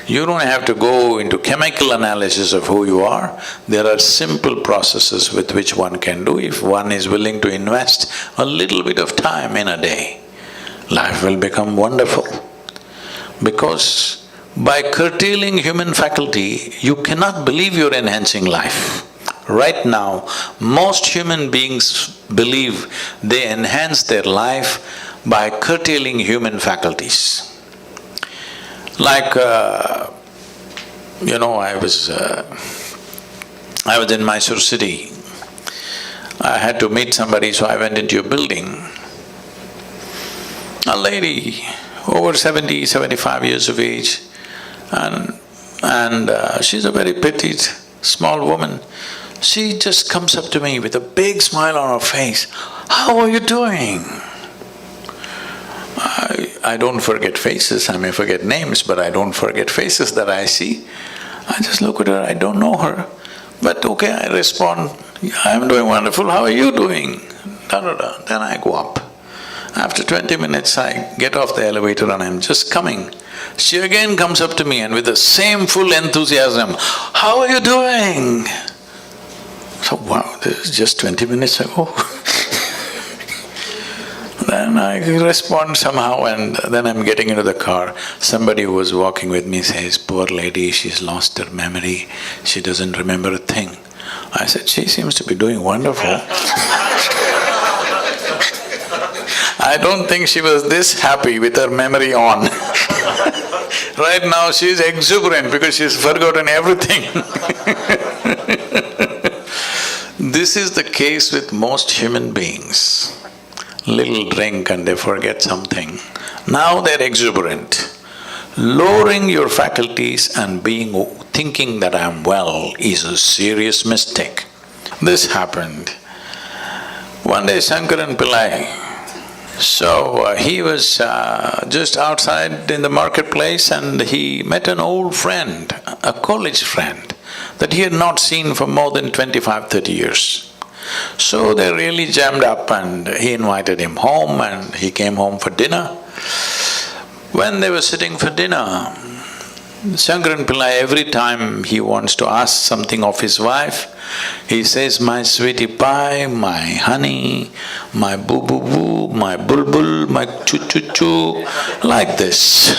You don't have to go into chemical analysis of who you are. There are simple processes with which one can do if one is willing to invest a little bit of time in a day. Life will become wonderful. Because by curtailing human faculty, you cannot believe you're enhancing life. Right now, most human beings believe they enhance their life by curtailing human faculties. Like, I was in Mysore city. I had to meet somebody, so I went into a building. A lady, over 70, 75 years of age, and she's a very petite, small woman. She just comes up to me with a big smile on her face. "How are you doing?" I don't forget faces, I may forget names, but I don't forget faces that I see. I just look at her, I don't know her, but okay, I respond, "I'm doing wonderful, how are you doing?" Da-da-da. Then I go up. After 20 minutes, I get off the elevator and I'm just coming. She again comes up to me and with the same full enthusiasm, "How are you doing?" So, wow, this is just 20 minutes ago. Then I respond somehow and then I'm getting into the car. Somebody who was walking with me says, "Poor lady, she's lost her memory, she doesn't remember a thing." I said, "She seems to be doing wonderful." I don't think she was this happy with her memory on. Right now she's exuberant because she's forgotten everything. This is the case with most human beings. Little drink and they forget something. Now they're exuberant. Lowering your faculties and thinking that I'm well is a serious mistake. This happened. One day Shankaran Pillai, he was just outside in the marketplace and he met an old friend, a college friend, that he had not seen for more than 25-30 years. So they really jammed up and he invited him home and he came home for dinner. When they were sitting for dinner, Shankaran Pillai, every time he wants to ask something of his wife, he says, "My sweetie pie, my honey, my boo-boo-boo, my bulbul, my choo-choo-choo," like this.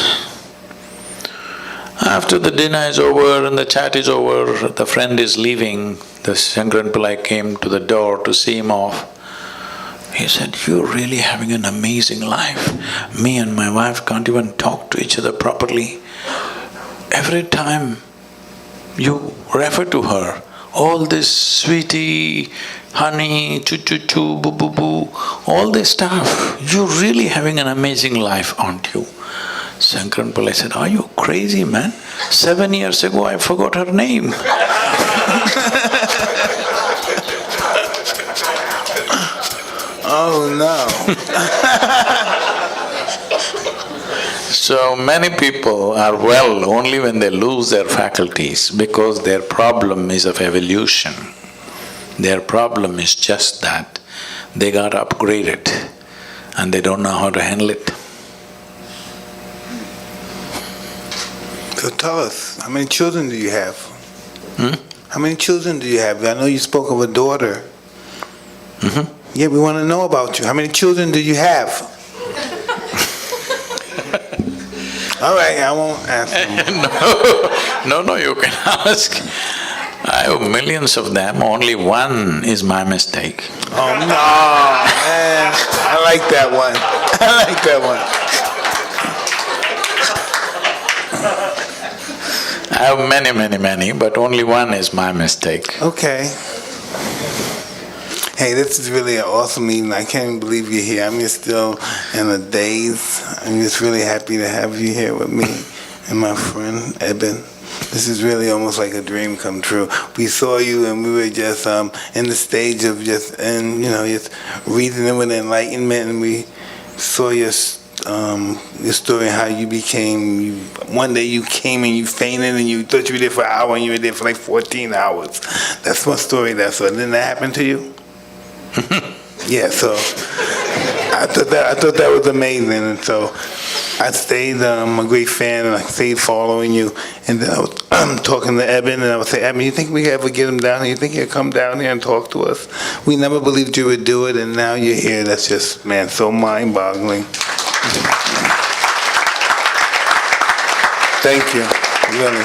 After the dinner is over and the chat is over, the friend is leaving, the Shankaran Pillai came to the door to see him off. He said, "You're really having an amazing life. Me and my wife can't even talk to each other properly. Every time you refer to her, all this sweetie, honey, choo-choo-choo, boo-boo-boo, all this stuff, you're really having an amazing life, aren't you?" Shankaran Pillai said, "Are you crazy, man? 7 years ago I forgot her name." Oh, no. So many people are well only when they lose their faculties because their problem is of evolution. Their problem is just that they got upgraded and they don't know how to handle it. So tell us, how many children do you have? How many children do you have? I know you spoke of a daughter. Yeah, we want to know about you. How many children do you have? All right, I won't ask them. No, you can ask. I have millions of them, only one is my mistake. Oh, no, man. I like that one. I like that one. I have many, but only one is my mistake. Okay. Hey, this is really an awesome evening. I can't even believe you're here. I'm just still in a daze. I'm just really happy to have you here with me and my friend, Eben. This is really almost like a dream come true. We saw you and we were just in the stage of just reasoning with enlightenment, and we saw your story, how you became, one day you came and you fainted and you thought you were there for an hour and you were there for like 14 hours. That's my story. Didn't that happen to you? Yeah, so I thought that was amazing, and so I stayed a great fan, and I stayed following you. And then I was talking to Eben, and I would say, Eben, you think we could ever get him down here? You think he'd come down here and talk to us? We never believed you would do it, and now you're here. That's just, man, so mind-boggling. Thank you, really.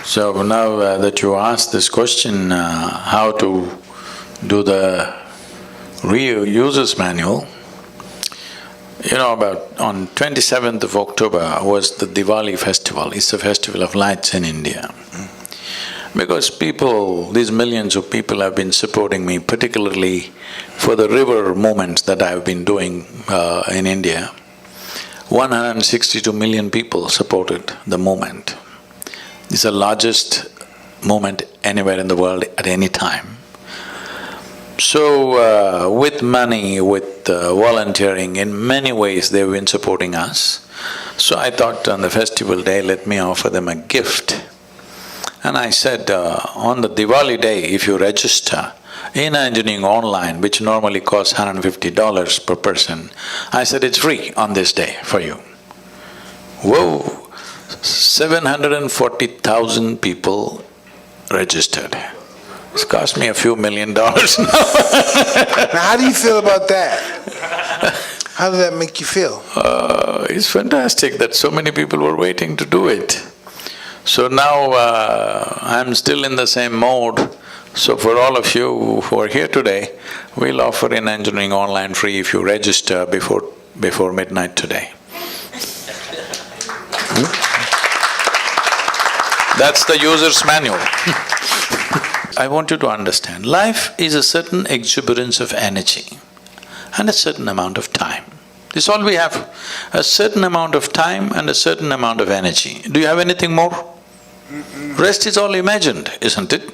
So now that you asked this question, how to do the user's manual, about on 27th of October was the Diwali festival. It's a festival of lights in India. Because these millions of people have been supporting me, particularly for the river movements that I've been doing in India. 162 million people supported the movement. It's the largest movement anywhere in the world at any time. So, with money, with volunteering, in many ways they've been supporting us. So I thought on the festival day, let me offer them a gift. And I said, on the Diwali day, if you register in engineering online, which normally costs $150 per person, I said it's free on this day for you. Whoa! 740,000 people registered. It's cost me a few $1 million now. Now, how do you feel about that? How does that make you feel? It's fantastic that so many people were waiting to do it. So now I'm still in the same mode. So for all of you who are here today, we'll offer in engineering online free if you register before midnight today. That's the user's manual. I want you to understand, life is a certain exuberance of energy and a certain amount of time. This is all we have, a certain amount of time and a certain amount of energy. Do you have anything more? Rest is all imagined, isn't it?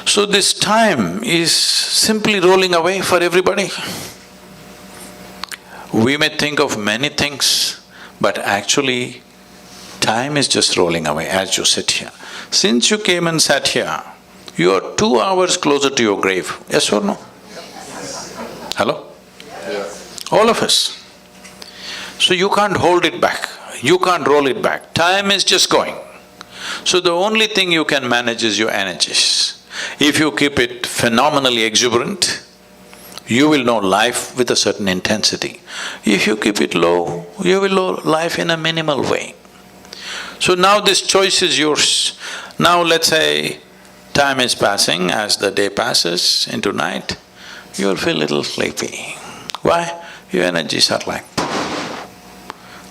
So this time is simply rolling away for everybody. We may think of many things, but actually time is just rolling away as you sit here. Since you came and sat here, you are 2 hours closer to your grave, yes or no? Hello? Yes. All of us. So you can't hold it back, you can't roll it back, time is just going. So the only thing you can manage is your energies. If you keep it phenomenally exuberant, you will know life with a certain intensity. If you keep it low, you will know life in a minimal way. So now this choice is yours. Now let's say time is passing, as the day passes into night, you'll feel a little sleepy. Why? Your energies are like…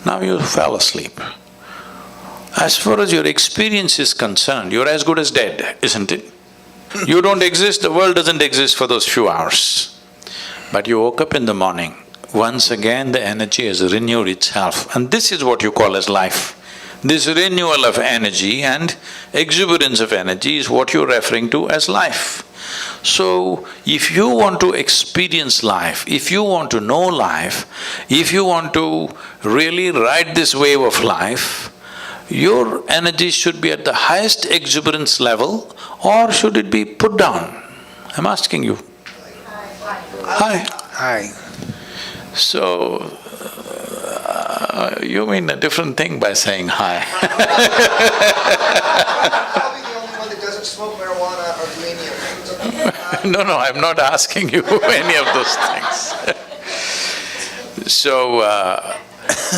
Now you fell asleep. As far as your experience is concerned, you're as good as dead, isn't it? You don't exist, the world doesn't exist for those few hours. But you woke up in the morning, once again the energy has renewed itself, and this is what you call as life. This renewal of energy and exuberance of energy is what you're referring to as life. So, if you want to experience life, if you want to know life, if you want to really ride this wave of life, your energy should be at the highest exuberance level, or should it be put down? I'm asking you. Hi. Hi. So, you mean a different thing by saying hi. Probably the only one that doesn't smoke marijuana or do any of it. No, I'm not asking you any of those things. So,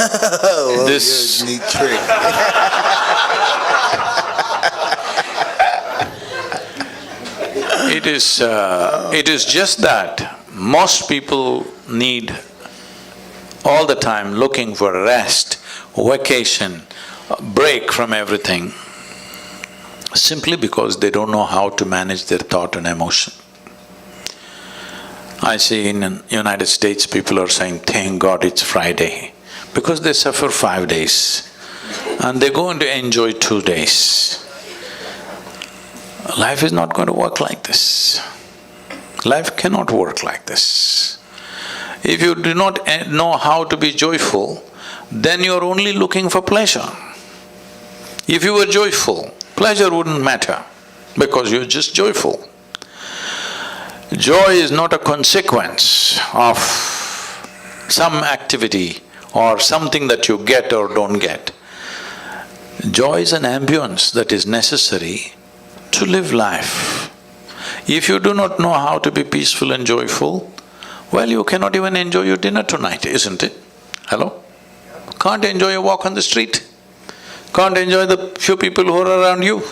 Oh, This- you're a neat trick. it is just that most people need all the time looking for rest, vacation, break from everything, simply because they don't know how to manage their thought and emotion. I see in the United States, people are saying, thank God it's Friday, because they suffer 5 days and they're going to enjoy 2 days. Life is not going to work like this. Life cannot work like this. If you do not know how to be joyful, then you're only looking for pleasure. If you were joyful, pleasure wouldn't matter, because you're just joyful. Joy is not a consequence of some activity or something that you get or don't get. Joy is an ambience that is necessary to live life. If you do not know how to be peaceful and joyful, well, you cannot even enjoy your dinner tonight, isn't it? Hello? Can't enjoy a walk on the street. Can't enjoy the few people who are around you.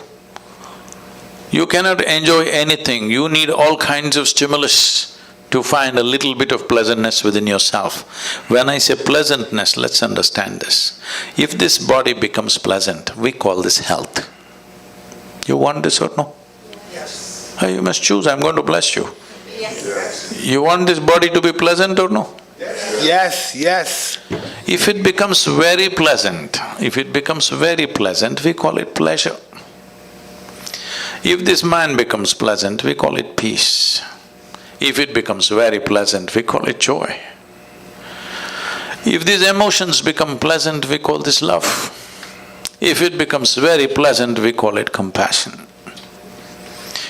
You cannot enjoy anything. You need all kinds of stimulus to find a little bit of pleasantness within yourself. When I say pleasantness, let's understand this. If this body becomes pleasant, we call this health. You want this or no? Yes. You must choose, I'm going to bless you. Yes. You want this body to be pleasant or no? Yes, yes. If it becomes very pleasant, we call it pleasure. If this mind becomes pleasant, we call it peace. If it becomes very pleasant, we call it joy. If these emotions become pleasant, we call this love. If it becomes very pleasant, we call it compassion.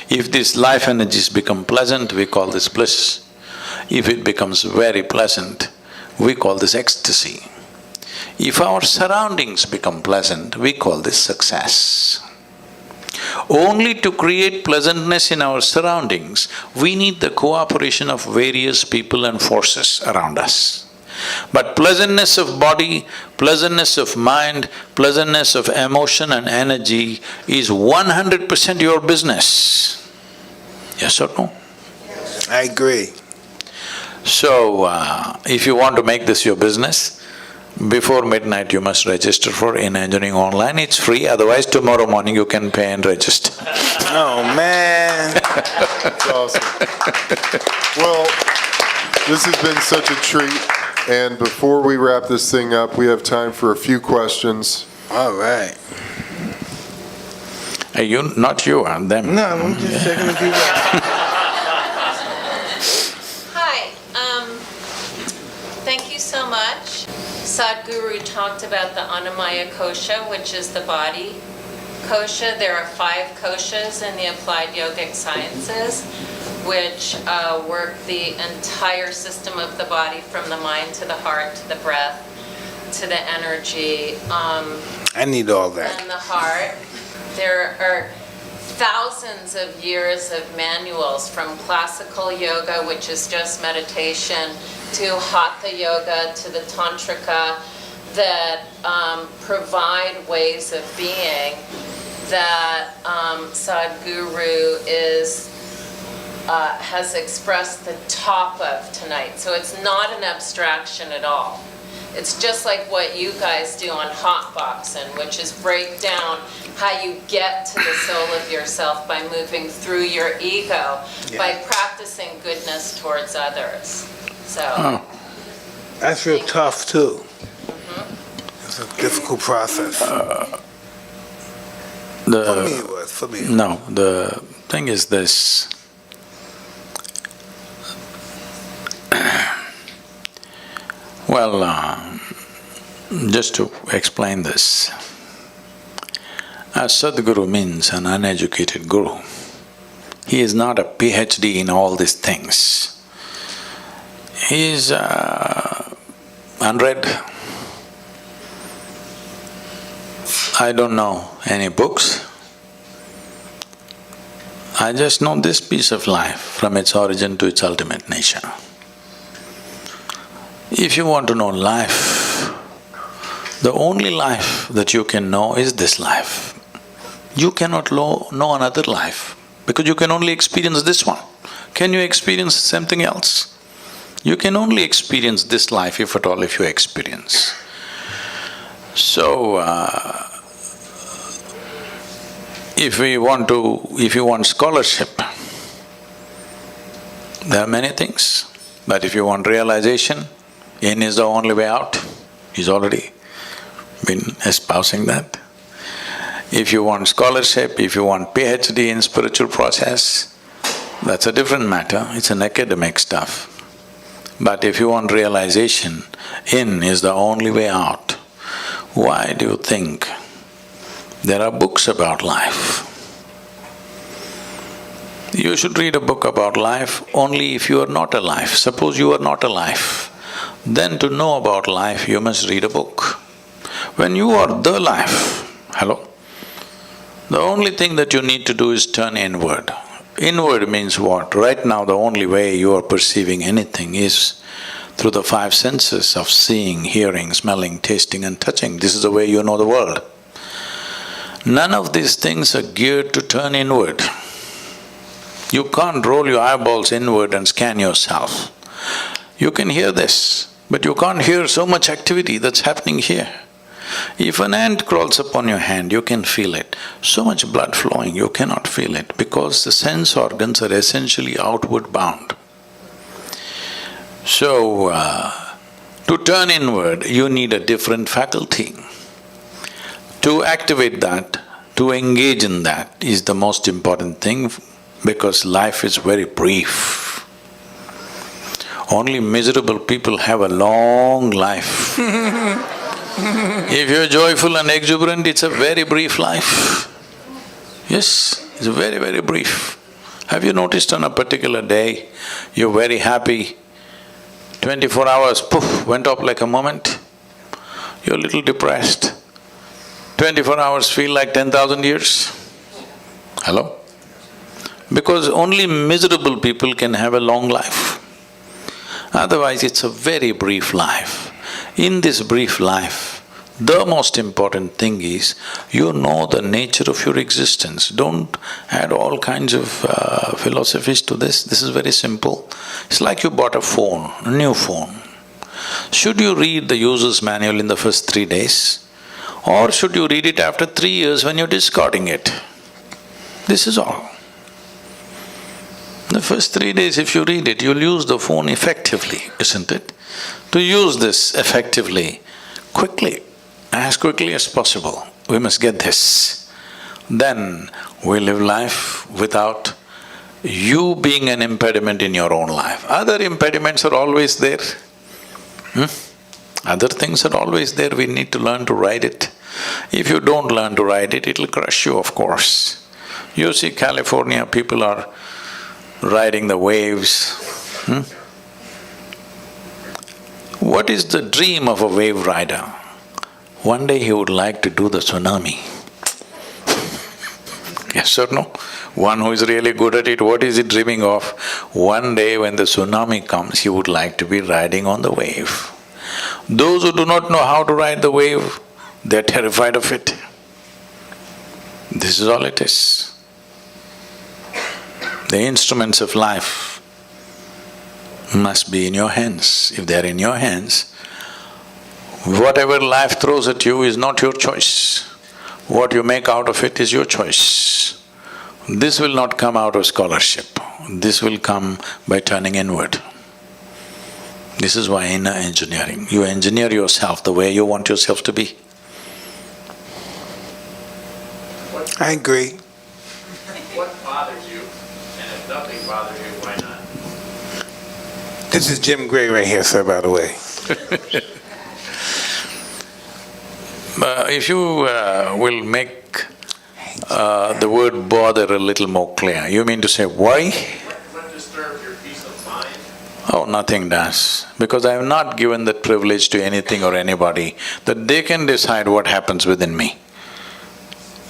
If these life energies become pleasant, we call this bliss. If it becomes very pleasant, we call this ecstasy. If our surroundings become pleasant, we call this success. Only to create pleasantness in our surroundings, we need the cooperation of various people and forces around us. But pleasantness of body, pleasantness of mind, pleasantness of emotion and energy is 100% your business. Yes or no? I agree. So, if you want to make this your business, before midnight you must register for In Engineering Online. It's free, otherwise tomorrow morning you can pay and register. Oh, man. That's awesome. Well, this has been such a treat, and before we wrap this thing up, we have time for a few questions. All right. Not you, them. No, I'm just checking if you Hi, thank you so much. Sadguru talked about the Annamaya Kosha, which is the body kosha. There are 5 koshas in the applied yogic sciences, which work the entire system of the body, from the mind to the heart to the breath to the energy. I need all that. And the heart. There are thousands of years of manuals, from classical yoga, which is just meditation, to hatha yoga, to the tantrika, that provide ways of being that Sadguru has expressed the top of tonight. So it's not an abstraction at all. It's just like what you guys do on Hotboxing, which is break down how you get to the soul of yourself by moving through your ego, by practicing goodness towards others. So That's real tough, too. It's a difficult process. For me it was, for me. No, the thing is this, Well, just to explain this, a Sadguru means an uneducated guru. He is not a PhD in all these things. He is unread. I don't know any books. I just know this piece of life from its origin to its ultimate nature. If you want to know life, the only life that you can know is this life. You cannot know another life because you can only experience this one. Can you experience something else? You can only experience this life, if at all, if you experience. So, if you want scholarship, there are many things. But if you want realization, in is the only way out. He's already been espousing that. If you want scholarship, if you want PhD in spiritual process, that's a different matter, it's an academic stuff. But if you want realization, in is the only way out. Why do you think there are books about life? You should read a book about life only if you are not alive. Suppose you are not alive, then to know about life you must read a book. When you are the life, hello? The only thing that you need to do is turn inward. Inward means what? Right now the only way you are perceiving anything is through the five senses of seeing, hearing, smelling, tasting and touching. This is the way you know the world. None of these things are geared to turn inward. You can't roll your eyeballs inward and scan yourself. You can hear this, but you can't hear so much activity that's happening here. If an ant crawls upon your hand, you can feel it. So much blood flowing, you cannot feel it because the sense organs are essentially outward bound. So, to turn inward, you need a different faculty. To activate that, to engage in that is the most important thing because life is very brief. Only miserable people have a long life. If you're joyful and exuberant, it's a very brief life. Yes, it's very, very brief. Have you noticed on a particular day, you're very happy, 24 hours, poof, went up like a moment? You're a little depressed. 24 hours feel like 10,000 years. Hello? Because only miserable people can have a long life. Otherwise, it's a very brief life. In this brief life, the most important thing is you know the nature of your existence. Don't add all kinds of philosophies to this. This is very simple. It's like you bought a phone, a new phone. Should you read the user's manual in the first 3 days? Or should you read it after 3 years when you're discarding it? This is all. The first 3 days if you read it, you'll use the phone effectively, isn't it? To use this effectively, quickly, as quickly as possible, we must get this. Then we live life without you being an impediment in your own life. Other impediments are always there. Other things are always there, we need to learn to ride it. If you don't learn to ride it, it'll crush you, of course. You see California, people are riding the waves. What is the dream of a wave rider? One day he would like to do the tsunami. Yes or no? One who is really good at it, what is he dreaming of? One day when the tsunami comes, he would like to be riding on the wave. Those who do not know how to ride the wave, they're terrified of it. This is all it is. The instruments of life must be in your hands. If they're in your hands, whatever life throws at you is not your choice. What you make out of it is your choice. This will not come out of scholarship. This will come by turning inward. This is why inner engineering. You engineer yourself the way you want yourself to be. I agree. What bothers you? And if nothing bothers you, why not? This is Jim Gray right here, sir, by the way. If you will make the word bother a little more clear, you mean to say why? What disturbs your peace of mind? Oh, nothing does, because I have not given that privilege to anything or anybody that they can decide what happens within me.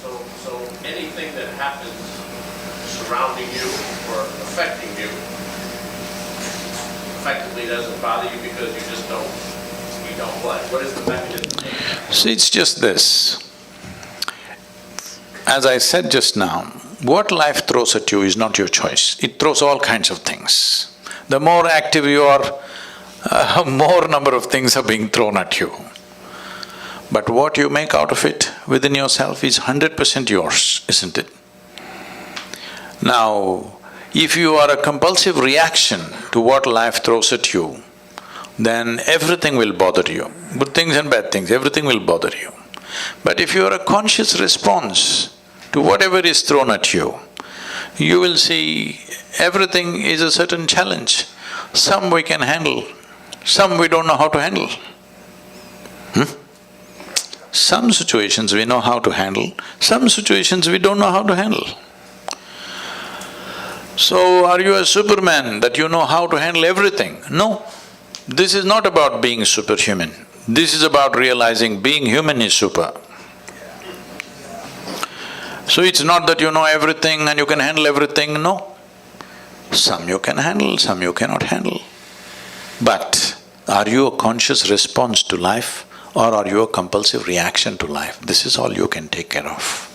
So anything that happens surrounding you or affecting you effectively doesn't bother you because you don't what? What is the mechanism? See, it's just this. As I said just now, what life throws at you is not your choice. It throws all kinds of things. The more active you are, more number of things are being thrown at you. But what you make out of it within yourself is 100% yours, isn't it? Now, if you are a compulsive reaction to what life throws at you, then everything will bother you. Good things and bad things, everything will bother you. But if you are a conscious response to whatever is thrown at you, you will see everything is a certain challenge. Some we can handle, some we don't know how to handle. Some situations we know how to handle, some situations we don't know how to handle. So, are you a Superman that you know how to handle everything? No. This is not about being superhuman. This is about realizing being human is super. So it's not that you know everything and you can handle everything, no. Some you can handle, some you cannot handle. But are you a conscious response to life or are you a compulsive reaction to life? This is all you can take care of.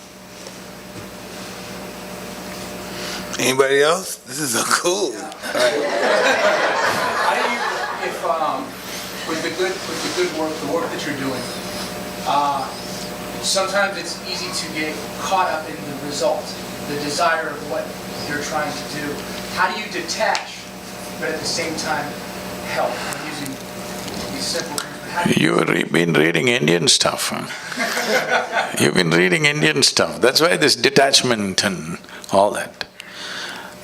Anybody else? This is so cool. How do you, if, with the good work, the work that you're doing, sometimes it's easy to get caught up in the result, the desire of what you're trying to do. How do you detach, but at the same time help? I'm using these simple things. But how do you… You've been reading Indian stuff, huh? You've been reading Indian stuff, that's why this detachment and all that.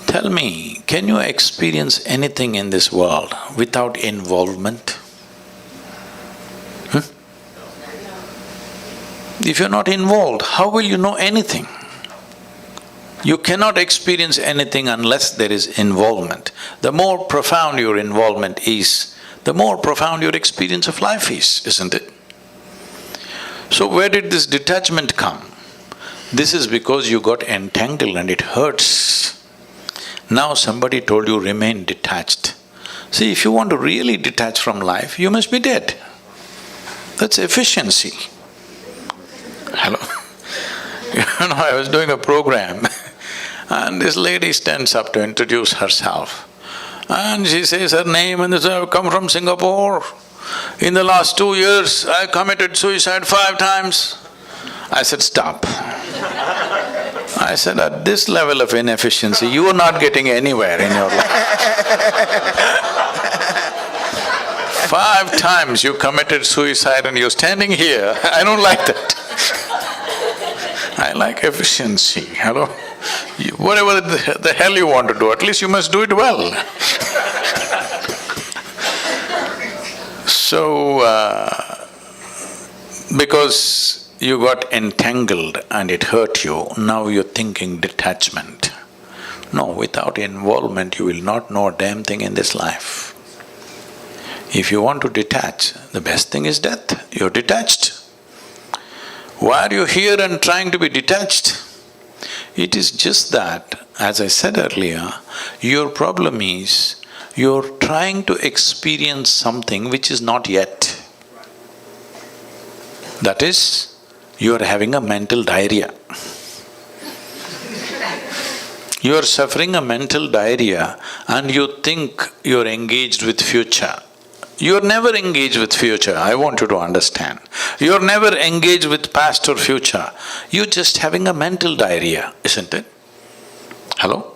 Tell me, can you experience anything in this world without involvement? If you're not involved, how will you know anything? You cannot experience anything unless there is involvement. The more profound your involvement is, the more profound your experience of life is, isn't it? So where did this detachment come? This is because you got entangled and it hurts. Now somebody told you remain detached. See, if you want to really detach from life, you must be dead. That's efficiency. Hello? You know, I was doing a program and this lady stands up to introduce herself. And she says her name and says, I've come from Singapore. In the last 2 years, I committed suicide 5 times. I said, stop. I said, at this level of inefficiency, you are not getting anywhere in your life. 5 times you committed suicide and you're standing here, I don't like that. I like efficiency, hello? Whatever the hell you want to do, at least you must do it well. So, because you got entangled and it hurt you, now you're thinking detachment. No, without involvement you will not know a damn thing in this life. If you want to detach, the best thing is death, you're detached. Why are you here and trying to be detached? It is just that, as I said earlier, your problem is you're trying to experience something which is not yet. That is, you are having a mental diarrhea. You are suffering a mental diarrhea and you think you're engaged with future. You're never engaged with future, I want you to understand. You're never engaged with past or future. You're just having a mental diarrhea, isn't it? Hello?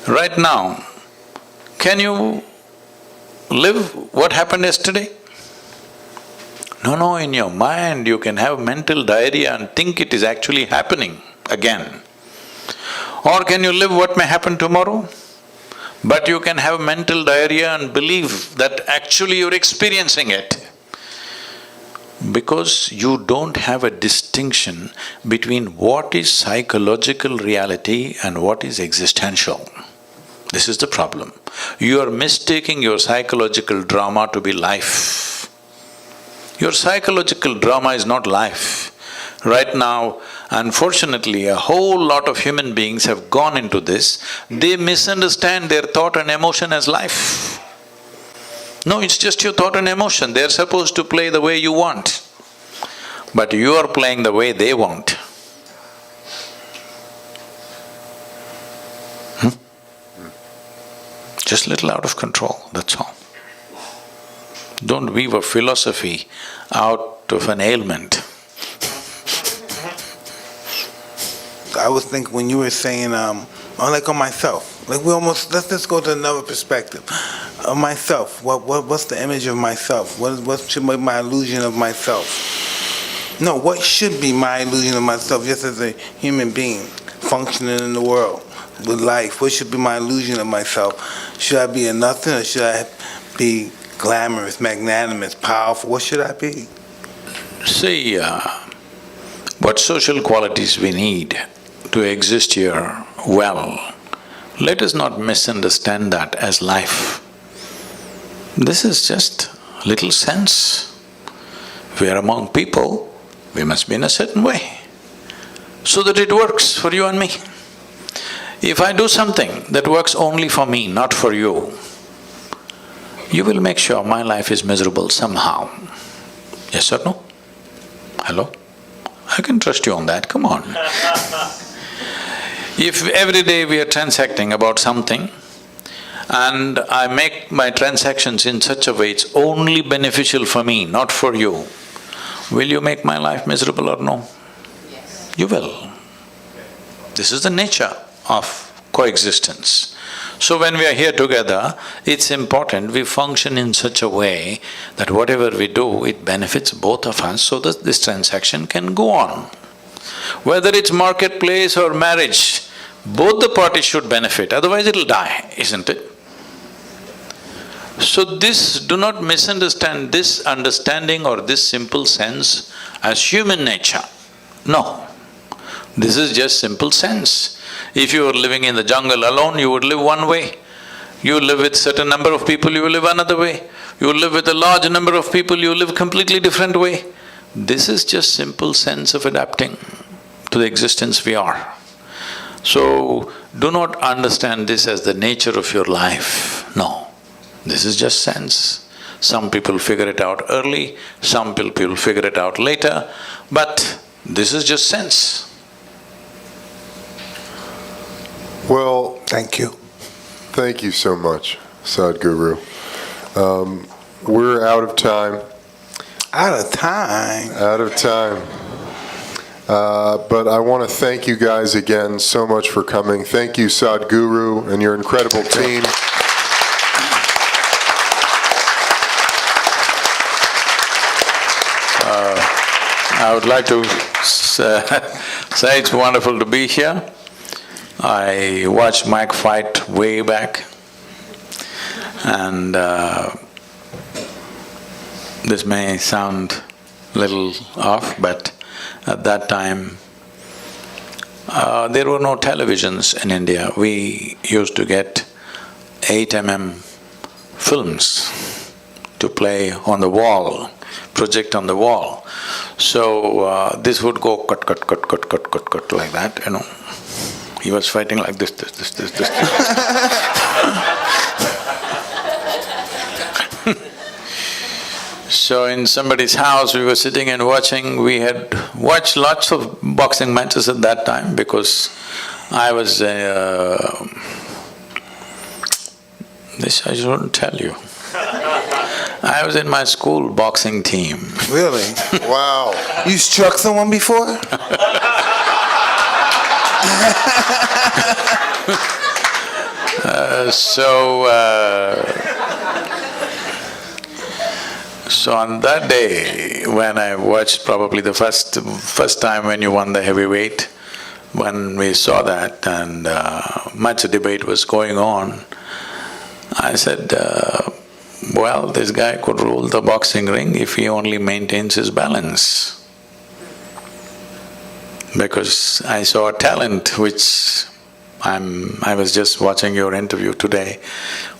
Right now, can you live what happened yesterday? No, in your mind you can have mental diarrhea and think it is actually happening again. Or can you live what may happen tomorrow? But you can have mental diarrhea and believe that actually you're experiencing it. Because you don't have a distinction between what is psychological reality and what is existential. This is the problem. You are mistaking your psychological drama to be life. Your psychological drama is not life. Right now, unfortunately, a whole lot of human beings have gone into this. They misunderstand their thought and emotion as life. No, it's just your thought and emotion. They're supposed to play the way you want. But you are playing the way they want. Just little out of control, that's all. Don't weave a philosophy out of an ailment. I was thinking when you were saying, like on myself, like we almost, let's just go to another perspective. Of myself, what's the image of myself? What should be my illusion of myself? No, what should be my illusion of myself just as a human being functioning in the world with life? What should be my illusion of myself? Should I be a nothing or should I be glamorous, magnanimous, powerful? What should I be? See, what social qualities we need to exist here well, let us not misunderstand that as life. This is just little sense. We are among people, we must be in a certain way, so that it works for you and me. If I do something that works only for me, not for you, you will make sure my life is miserable somehow. Yes or no? Hello? I can trust you on that, come on. If every day we are transacting about something and I make my transactions in such a way it's only beneficial for me, not for you, will you make my life miserable or no? Yes. You will. This is the nature of coexistence. So when we are here together, it's important we function in such a way that whatever we do, it benefits both of us so that this transaction can go on. Whether it's marketplace or marriage, both the parties should benefit, otherwise it'll die, isn't it? So do not misunderstand this understanding or this simple sense as human nature. No, this is just simple sense. If you were living in the jungle alone, you would live one way. You live with certain number of people, you will live another way. You live with a large number of people, you live completely different way. This is just simple sense of adapting to the existence we are. So, do not understand this as the nature of your life, no. This is just sense. Some people figure it out early, some people figure it out later, but this is just sense. Well, Thank you. thank you so much, Sadguru. We're out of time. Out of time. Out of time. But I want to thank you guys again so much for coming. Thank you, Sadguru, and your incredible team. I would like to say it's wonderful to be here. I watched Mike fight way back, and this may sound little off, but at that time, there were no televisions in India. We used to get 8 mm films to play on the wall, project on the wall. So this would go cut, cut, cut, cut, cut, cut, cut like that, you know. He was fighting like this. So in somebody's house, we were sitting and watching. We had watched lots of boxing matches at that time because I was this I shouldn't tell you. I was in my school boxing team. Really? Wow. You struck someone before? So on that day, when I watched probably the first time when you won the heavyweight, when we saw that and much debate was going on, I said, well, this guy could rule the boxing ring if he only maintains his balance. Because I saw a talent which I was just watching your interview today,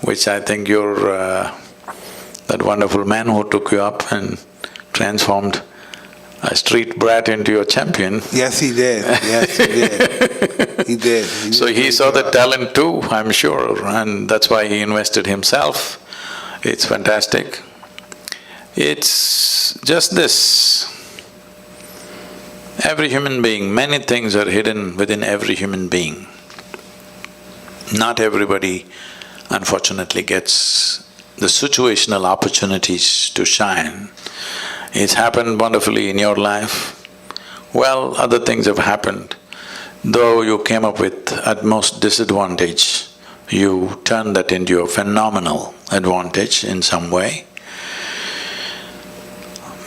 which I think you're that wonderful man who took you up and transformed a street brat into a champion. Yes, he did. Yes, he did. He did. So he saw the talent too, I'm sure, and that's why he invested himself. It's fantastic. It's just this. Every human being, many things are hidden within every human being. Not everybody, unfortunately, gets the situational opportunities to shine. It's happened wonderfully in your life. Well, other things have happened. Though you came up with utmost disadvantage, you turned that into a phenomenal advantage in some way.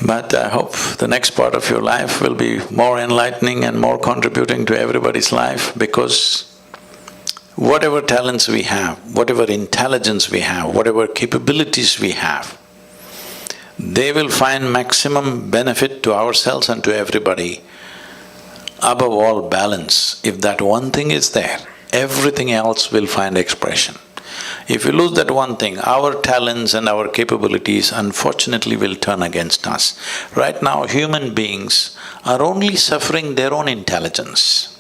But I hope the next part of your life will be more enlightening and more contributing to everybody's life, because whatever talents we have, whatever intelligence we have, whatever capabilities we have, they will find maximum benefit to ourselves and to everybody. Above all, balance. If that one thing is there, everything else will find expression. If we lose that one thing, our talents and our capabilities unfortunately will turn against us. Right now, human beings are only suffering their own intelligence.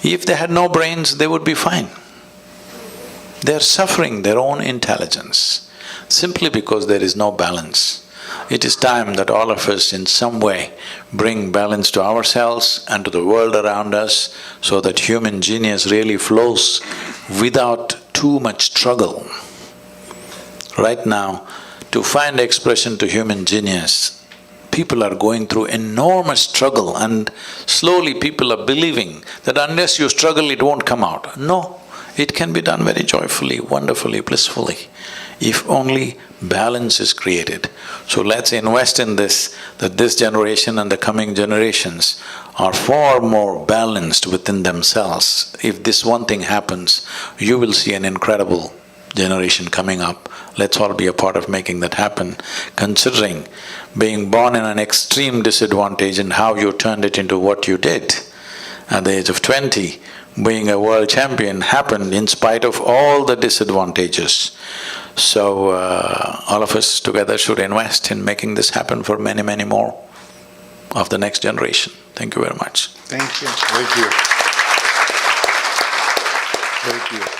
If they had no brains, they would be fine. They're suffering their own intelligence simply because there is no balance. It is time that all of us in some way bring balance to ourselves and to the world around us, so that human genius really flows without too much struggle. Right now, to find expression to human genius, people are going through enormous struggle, and slowly people are believing that unless you struggle, it won't come out. No, it can be done very joyfully, wonderfully, blissfully, if only balance is created. So let's invest in this, that this generation and the coming generations are far more balanced within themselves. If this one thing happens, you will see an incredible generation coming up. Let's all be a part of making that happen, considering being born in an extreme disadvantage and how you turned it into what you did. At the age of 20, being a world champion happened in spite of all the disadvantages. So, all of us together should invest in making this happen for many, many more of the next generation. Thank you very much. Thank you. Thank you. Thank you.